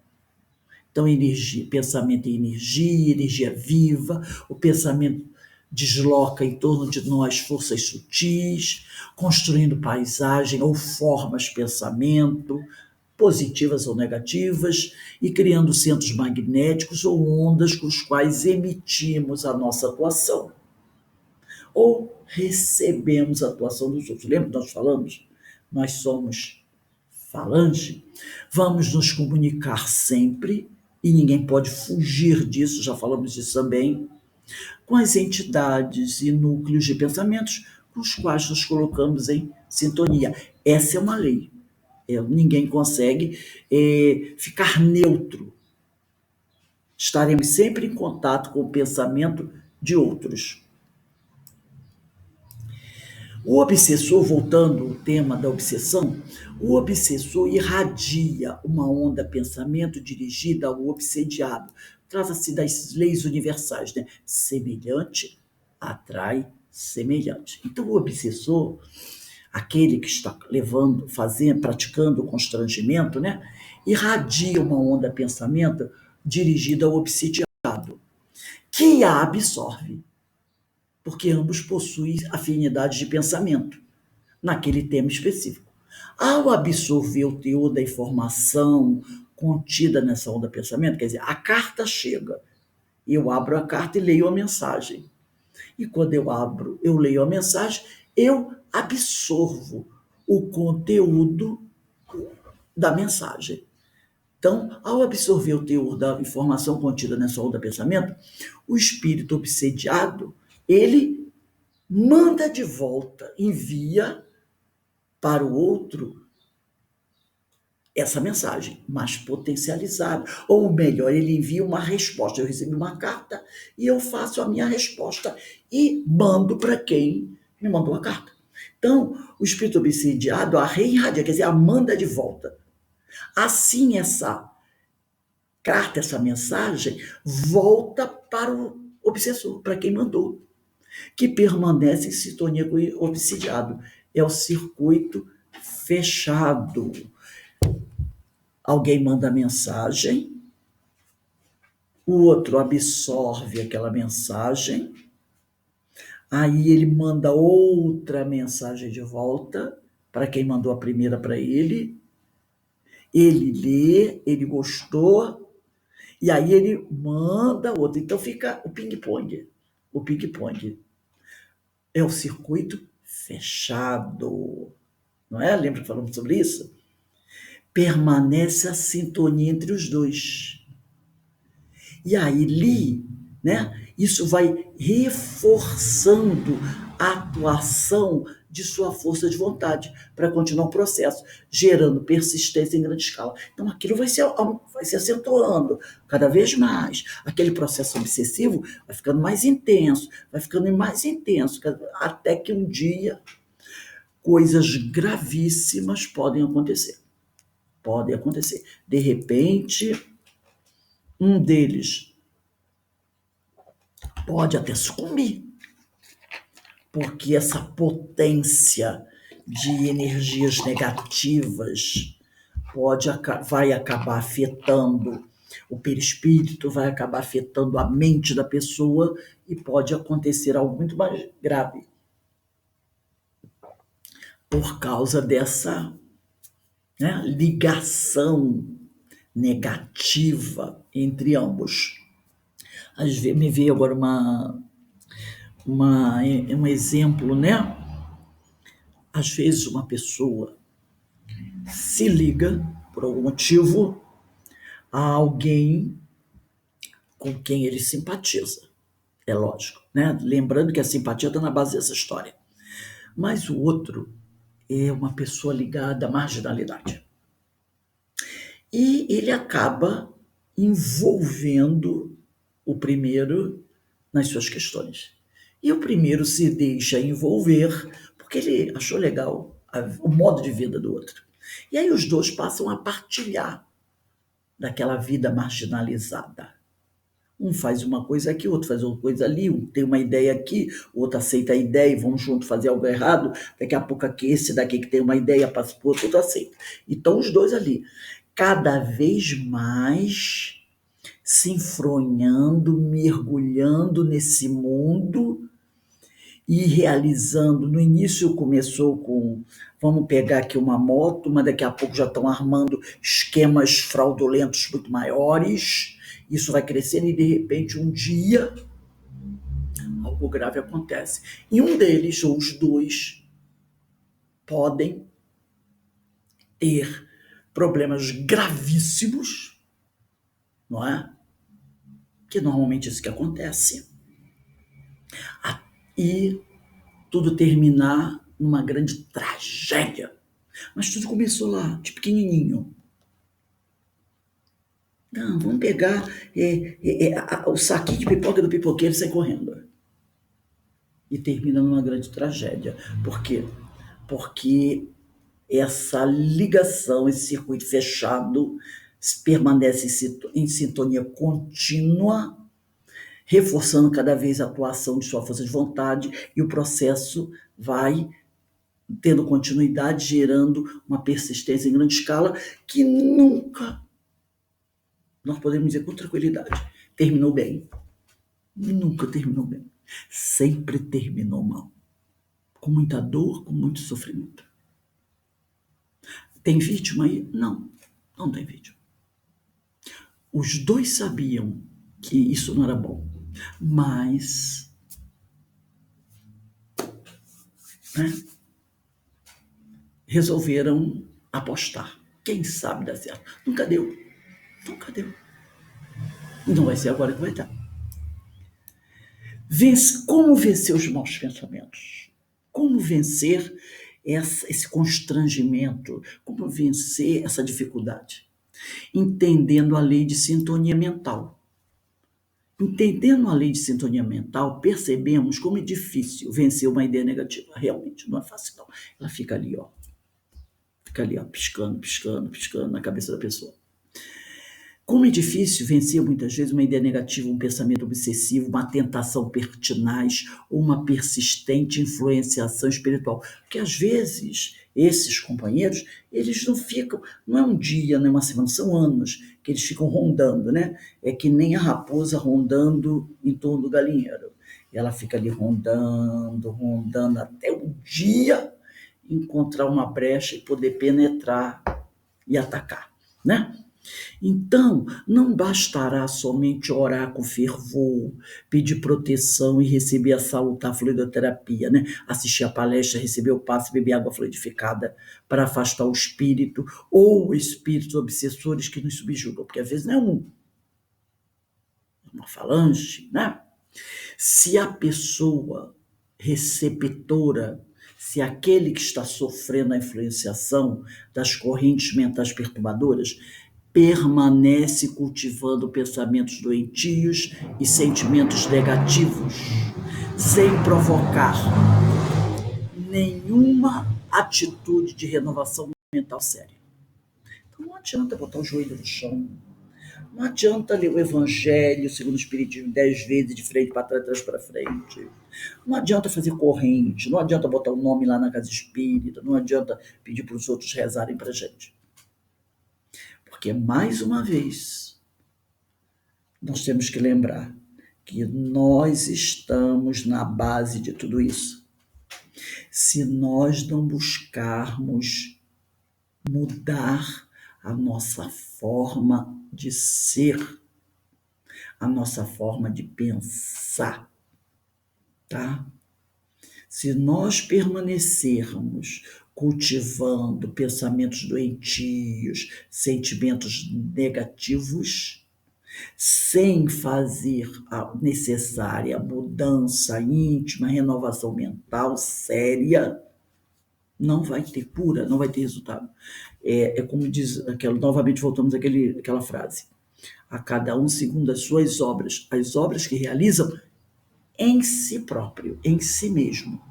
Então, energia, pensamento é energia, energia viva, o pensamento desloca em torno de nós forças sutis, construindo paisagem ou formas de pensamento, positivas ou negativas, e criando centros magnéticos ou ondas com os quais emitimos a nossa atuação, ou recebemos a atuação dos outros. Lembra que nós falamos? Nós somos falange. Vamos nos comunicar sempre, e ninguém pode fugir disso, já falamos disso também, com as entidades e núcleos de pensamentos com os quais nos colocamos em sintonia. Essa é uma lei. Ninguém consegue ficar neutro. Estaremos sempre em contato com o pensamento de outros. O obsessor, voltando ao tema da obsessão, o obsessor irradia uma onda pensamento dirigida ao obsediado. Trata-se das leis universais, né? Semelhante atrai semelhante. Então, o obsessor, aquele que está praticando o constrangimento, né? Irradia uma onda pensamento dirigida ao obsediado, que a absorve, porque ambos possuem afinidades de pensamento naquele tema específico. Ao absorver o teor da informação contida nessa onda pensamento, quer dizer, a carta chega, eu abro a carta e leio a mensagem. E quando eu leio a mensagem, eu absorvo o conteúdo da mensagem. Então, ao absorver o teor da informação contida nessa onda pensamento, o espírito obsediado, ele manda de volta, envia para o outro essa mensagem, mas potencializada. Ou melhor, ele envia uma resposta. Eu recebi uma carta e eu faço a minha resposta e mando para quem me mandou a carta. Então, o espírito obsidiado a reirradia, quer dizer, a manda de volta. Assim, essa carta, essa mensagem, volta para o obsessor, para quem mandou, que permanece em sintonia com o obsidiado. É o circuito fechado. Alguém manda a mensagem, o outro absorve aquela mensagem, aí ele manda outra mensagem de volta para quem mandou a primeira para ele lê, ele gostou, e aí ele manda outra. Então fica o ping-pong. O ping-pong é o circuito fechado, não é? Lembra que falamos sobre isso? Permanece a sintonia entre os dois. E aí, né, isso vai reforçando a atuação de sua força de vontade para continuar o processo, gerando persistência em grande escala. Então, aquilo vai se acentuando cada vez mais. Aquele processo obsessivo vai ficando mais intenso, até que um dia coisas gravíssimas podem acontecer. De repente, um deles pode até sucumbir, porque essa potência de energias negativas vai acabar afetando o perispírito, vai acabar afetando a mente da pessoa e pode acontecer algo muito mais grave por causa dessa, né, ligação negativa entre ambos. Às vezes, me veio agora um exemplo, né? Às vezes uma pessoa se liga, por algum motivo, a alguém com quem ele simpatiza. É lógico, né? Lembrando que a simpatia está na base dessa história. Mas o outro é uma pessoa ligada à marginalidade. E ele acaba envolvendo o primeiro nas suas questões. E o primeiro se deixa envolver porque ele achou legal o modo de vida do outro. E aí os dois passam a partilhar daquela vida marginalizada. Um faz uma coisa aqui, o outro faz outra coisa ali, um tem uma ideia aqui, o outro aceita a ideia e vão junto fazer algo errado. Daqui a pouco aqui, esse daqui que tem uma ideia passa para o outro aceita. Então os dois ali, cada vez mais se enfronhando, mergulhando nesse mundo e realizando. No início começou com, vamos pegar aqui uma moto, mas daqui a pouco já estão armando esquemas fraudulentos muito maiores. Isso vai crescendo e de repente um dia algo grave acontece. E um deles, ou os dois, podem ter problemas gravíssimos, não é? Que normalmente é isso que acontece. E tudo terminar numa grande tragédia. Mas tudo começou lá, de pequenininho. Não, vamos pegar o saquinho de pipoca do pipoqueiro e sair correndo. E termina numa grande tragédia. Por quê? Porque essa ligação, esse circuito fechado, permanece em sintonia contínua, reforçando cada vez a atuação de sua força de vontade, e o processo vai tendo continuidade, gerando uma persistência em grande escala que nunca, nós podemos dizer com tranquilidade, terminou bem. Nunca terminou bem. Sempre terminou mal. Com muita dor, com muito sofrimento. Tem vítima aí? Não, não tem vítima. Os dois sabiam que isso não era bom, mas, né, resolveram apostar. Quem sabe dar certo? Nunca deu. Nunca deu. E não vai ser agora que vai dar. Como vencer os maus pensamentos? Como vencer esse constrangimento? Como vencer essa dificuldade? Entendendo a lei de sintonia mental. Entendendo a lei de sintonia mental, percebemos como é difícil vencer uma ideia negativa. Realmente, não é fácil não. Ela fica ali, ó. Fica ali, ó, piscando, piscando, piscando na cabeça da pessoa. Como é difícil vencer muitas vezes uma ideia negativa, um pensamento obsessivo, uma tentação pertinaz ou uma persistente influenciação espiritual. Porque às vezes esses companheiros, eles não ficam, não é um dia, não é uma semana, são anos que eles ficam rondando, né? É que nem a raposa rondando em torno do galinheiro. E ela fica ali rondando, rondando, até um dia encontrar uma brecha e poder penetrar e atacar, né? Então, não bastará somente orar com fervor, pedir proteção e receber a salutar fluidoterapia, né? Assistir a palestra, receber o passe, beber água fluidificada para afastar o espírito ou espíritos obsessores que nos subjugam, porque às vezes não é uma falange, né? Se a pessoa receptora, se aquele que está sofrendo a influenciação das correntes mentais perturbadoras permanece cultivando pensamentos doentios e sentimentos negativos, sem provocar nenhuma atitude de renovação mental séria. Então não adianta botar o joelho no chão, não adianta ler o Evangelho segundo o Espiritismo 10 vezes de frente para trás, atrás para frente. Não adianta fazer corrente, não adianta botar o nome lá na casa espírita, não adianta pedir para os outros rezarem para a gente. Porque, mais uma vez, nós temos que lembrar que nós estamos na base de tudo isso. Se nós não buscarmos mudar a nossa forma de ser, a nossa forma de pensar, tá? Se nós permanecermos cultivando pensamentos doentios, sentimentos negativos, sem fazer a necessária mudança íntima, renovação mental séria, não vai ter cura, não vai ter resultado. É como diz, novamente voltamos àquela frase: a cada um segundo as suas obras, as obras que realizam em si próprio, em si mesmo.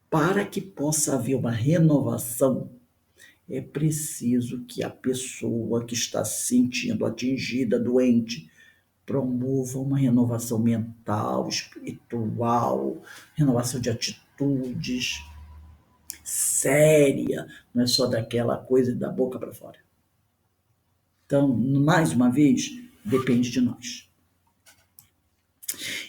Para que possa haver uma renovação, é preciso que a pessoa que está se sentindo atingida, doente, promova uma renovação mental, espiritual, renovação de atitudes séria, não é só daquela coisa da boca para fora. Então, mais uma vez, depende de nós.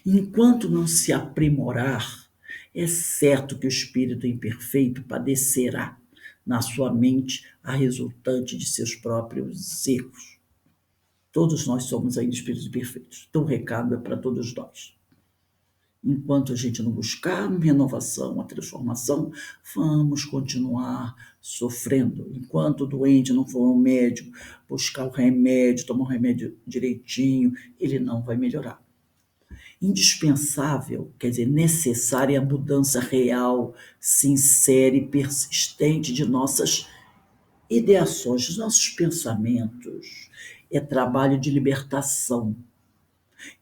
Enquanto não se aprimorar, é certo que o espírito imperfeito padecerá na sua mente a resultante de seus próprios erros. Todos nós somos ainda espíritos imperfeitos. Então o recado é para todos nós. Enquanto a gente não buscar uma renovação, uma transformação, vamos continuar sofrendo. Enquanto o doente não for ao médico, buscar o remédio, tomar o remédio direitinho, ele não vai melhorar. Indispensável, quer dizer, necessária a mudança real, sincera e persistente de nossas ideações, dos nossos pensamentos. É trabalho de libertação,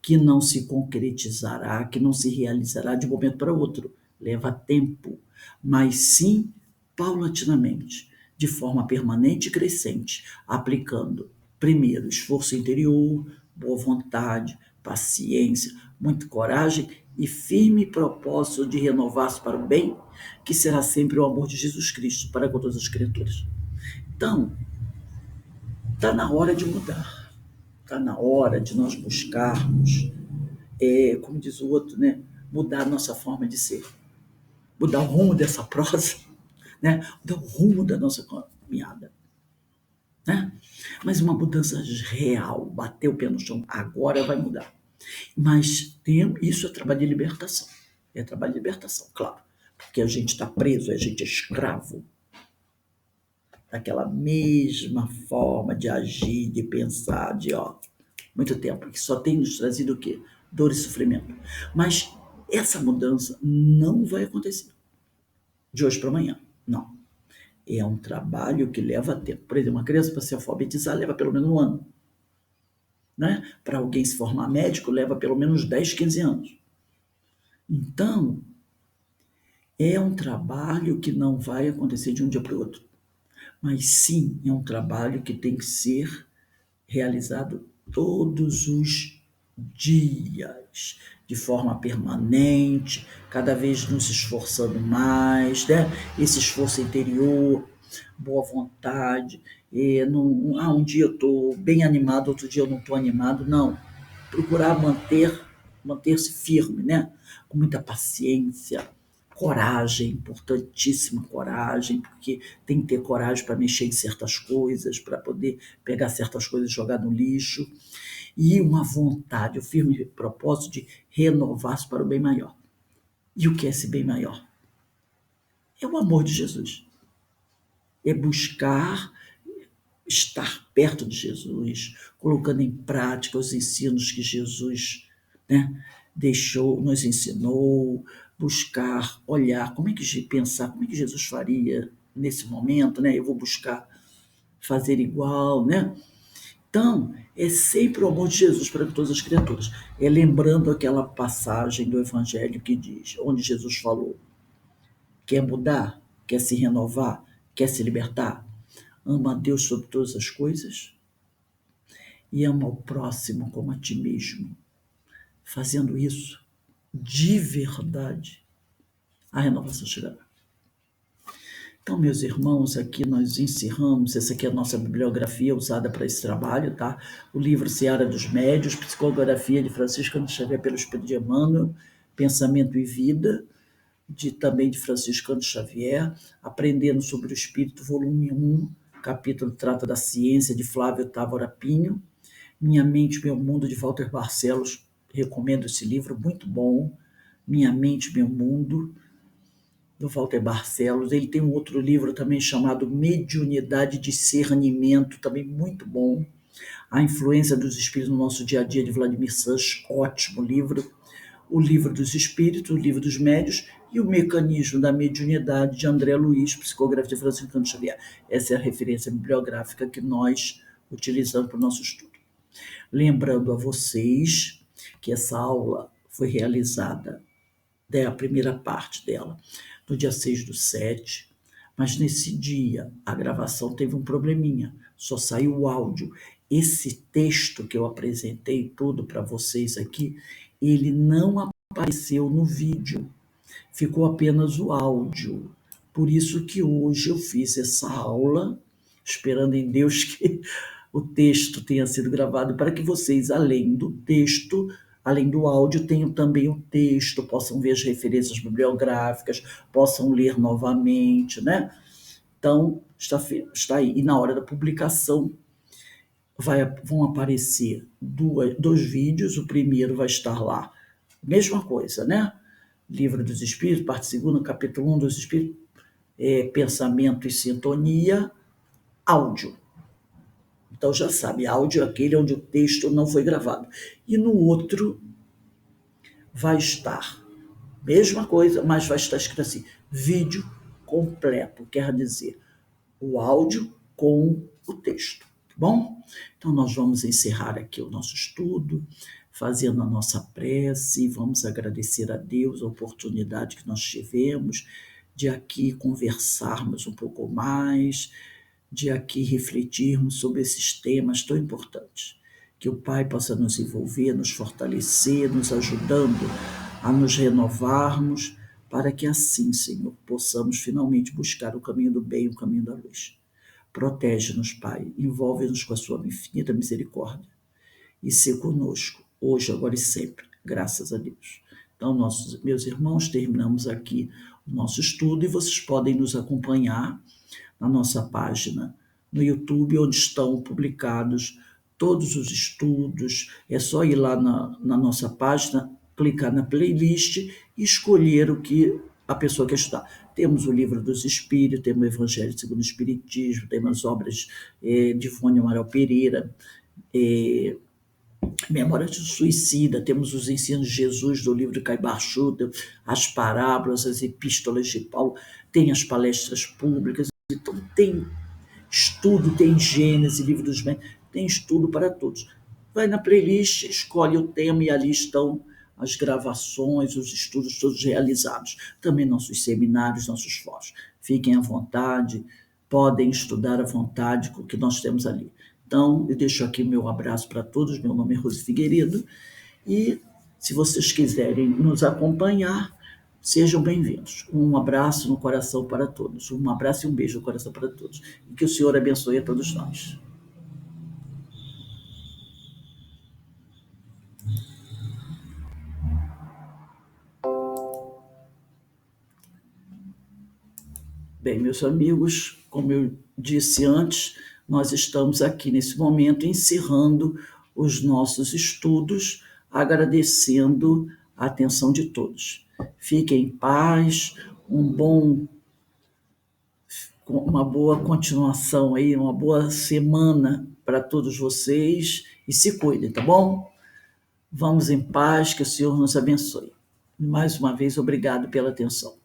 que não se concretizará, que não se realizará de um momento para outro. Leva tempo, mas sim paulatinamente, de forma permanente e crescente, aplicando, primeiro, esforço interior, boa vontade, paciência, muita coragem e firme propósito de renovar-se para o bem, que será sempre o amor de Jesus Cristo para com todas as criaturas. Então, está na hora de mudar, está na hora de nós buscarmos, como diz o outro, né? Mudar a nossa forma de ser, mudar o rumo dessa prosa, né? Mudar o rumo da nossa caminhada. Né? Mas uma mudança real, bater o pé no chão, agora vai mudar. Mas isso é trabalho de libertação. É trabalho de libertação, claro. Porque a gente está preso, a gente é escravo daquela mesma forma de agir, de pensar, muito tempo, que só tem nos trazido o quê? Dor e sofrimento. Mas essa mudança não vai acontecer de hoje para amanhã, não. É um trabalho que leva tempo. Por exemplo, uma criança para se alfabetizar leva pelo menos um ano. Né? Para alguém se formar médico leva pelo menos 10, 15 anos. Então, é um trabalho que não vai acontecer de um dia para o outro. Mas sim, é um trabalho que tem que ser realizado todos os dias, de forma permanente, cada vez nos esforçando mais, né? Esse esforço interior, boa vontade, um dia eu estou bem animado, outro dia eu não estou animado, não. Procurar manter-se firme, né? Com muita paciência, coragem, importantíssima coragem, porque tem que ter coragem para mexer em certas coisas, para poder pegar certas coisas e jogar no lixo, e uma vontade, o firme propósito de renovar-se para o bem maior. E o que é esse bem maior? É o amor de Jesus. É buscar estar perto de Jesus, colocando em prática os ensinos que Jesus, né, nos ensinou, buscar, olhar, pensar, como é que Jesus faria nesse momento, né? Eu vou buscar fazer igual, né? Então, é sempre o amor de Jesus para todas as criaturas. É lembrando aquela passagem do Evangelho que diz, onde Jesus falou: quer mudar? Quer se renovar? Quer se libertar? Ama a Deus sobre todas as coisas e ama o próximo como a ti mesmo. Fazendo isso, de verdade, a renovação chegará. Então, meus irmãos, aqui nós encerramos. Essa aqui é a nossa bibliografia usada para esse trabalho, tá? O livro Seara dos Médios, Psicografia de Francisco Cândido Xavier pelo Espírito de Emmanuel, Pensamento e Vida, também de Francisco Cândido Xavier, Aprendendo sobre o Espírito, volume 1, capítulo trata da ciência, de Flávio Távora Pinho, Minha Mente, Meu Mundo, de Walter Barcelos. Recomendo esse livro, muito bom. Minha Mente, Meu Mundo, do Walter Barcelos. Ele tem um outro livro também chamado Mediunidade e Discernimento, também muito bom. A Influência dos Espíritos no Nosso Dia a Dia, de Vladimir Such, ótimo livro. O Livro dos Espíritos, o Livro dos Médios e o Mecanismo da Mediunidade, de André Luiz, psicografia de Francisco Cândido Xavier. Essa é a referência bibliográfica que nós utilizamos para o nosso estudo. Lembrando a vocês que essa aula foi realizada, a primeira parte dela, no dia 6/7, mas nesse dia a gravação teve um probleminha, só saiu o áudio. Esse texto que eu apresentei todo para vocês aqui, ele não apareceu no vídeo, ficou apenas o áudio. Por isso que hoje eu fiz essa aula, esperando em Deus que o texto tenha sido gravado, para que vocês, além do texto, além do áudio, tenham também o texto, possam ver as referências bibliográficas, possam ler novamente, né? Então, está aí. E na hora da publicação, vão aparecer dois vídeos. O primeiro vai estar lá, mesma coisa, né? Livro dos Espíritos, parte 2, capítulo 1 dos Espíritos, Pensamento e Sintonia, áudio. Então já sabe, áudio é aquele onde o texto não foi gravado. E no outro vai estar, mesma coisa, mas vai estar escrito assim, vídeo completo, quer dizer, o áudio com o texto, tá bom? Então nós vamos encerrar aqui o nosso estudo, fazendo a nossa prece, vamos agradecer a Deus a oportunidade que nós tivemos de aqui conversarmos um pouco mais, de aqui refletirmos sobre esses temas tão importantes. Que o Pai possa nos envolver, nos fortalecer, nos ajudando a nos renovarmos, para que assim, Senhor, possamos finalmente buscar o caminho do bem, o caminho da luz. Protege-nos, Pai, envolve-nos com a sua infinita misericórdia e ser conosco, hoje, agora e sempre, graças a Deus. Então, meus irmãos, terminamos aqui o nosso estudo e vocês podem nos acompanhar na nossa página no YouTube, onde estão publicados todos os estudos. É só ir lá na nossa página, clicar na playlist e escolher o que a pessoa quer estudar. Temos o Livro dos Espíritos, temos o Evangelho segundo o Espiritismo, temos as obras de Ivone Amaral Pereira, Memória de Suicida, temos os ensinos de Jesus do livro de Caibar Schutel, as parábolas, as epístolas de Paulo, tem as palestras públicas, então tem estudo, tem Gênesis, livro dos médios, tem estudo para todos. Vai na playlist, escolhe o tema e ali estão as gravações, os estudos todos realizados. Também nossos seminários, nossos fóruns. Fiquem à vontade, podem estudar à vontade com o que nós temos ali. Então, eu deixo aqui meu abraço para todos, meu nome é Rose Figueiredo, e se vocês quiserem nos acompanhar, sejam bem-vindos. Um abraço no coração para todos, um abraço e um beijo no coração para todos, e que o Senhor abençoe a todos nós. Bem, meus amigos, como eu disse antes, nós estamos aqui nesse momento encerrando os nossos estudos, agradecendo a atenção de todos. Fiquem em paz, uma boa continuação aí, uma boa semana para todos vocês e se cuidem, tá bom? Vamos em paz, que o Senhor nos abençoe. Mais uma vez, obrigado pela atenção.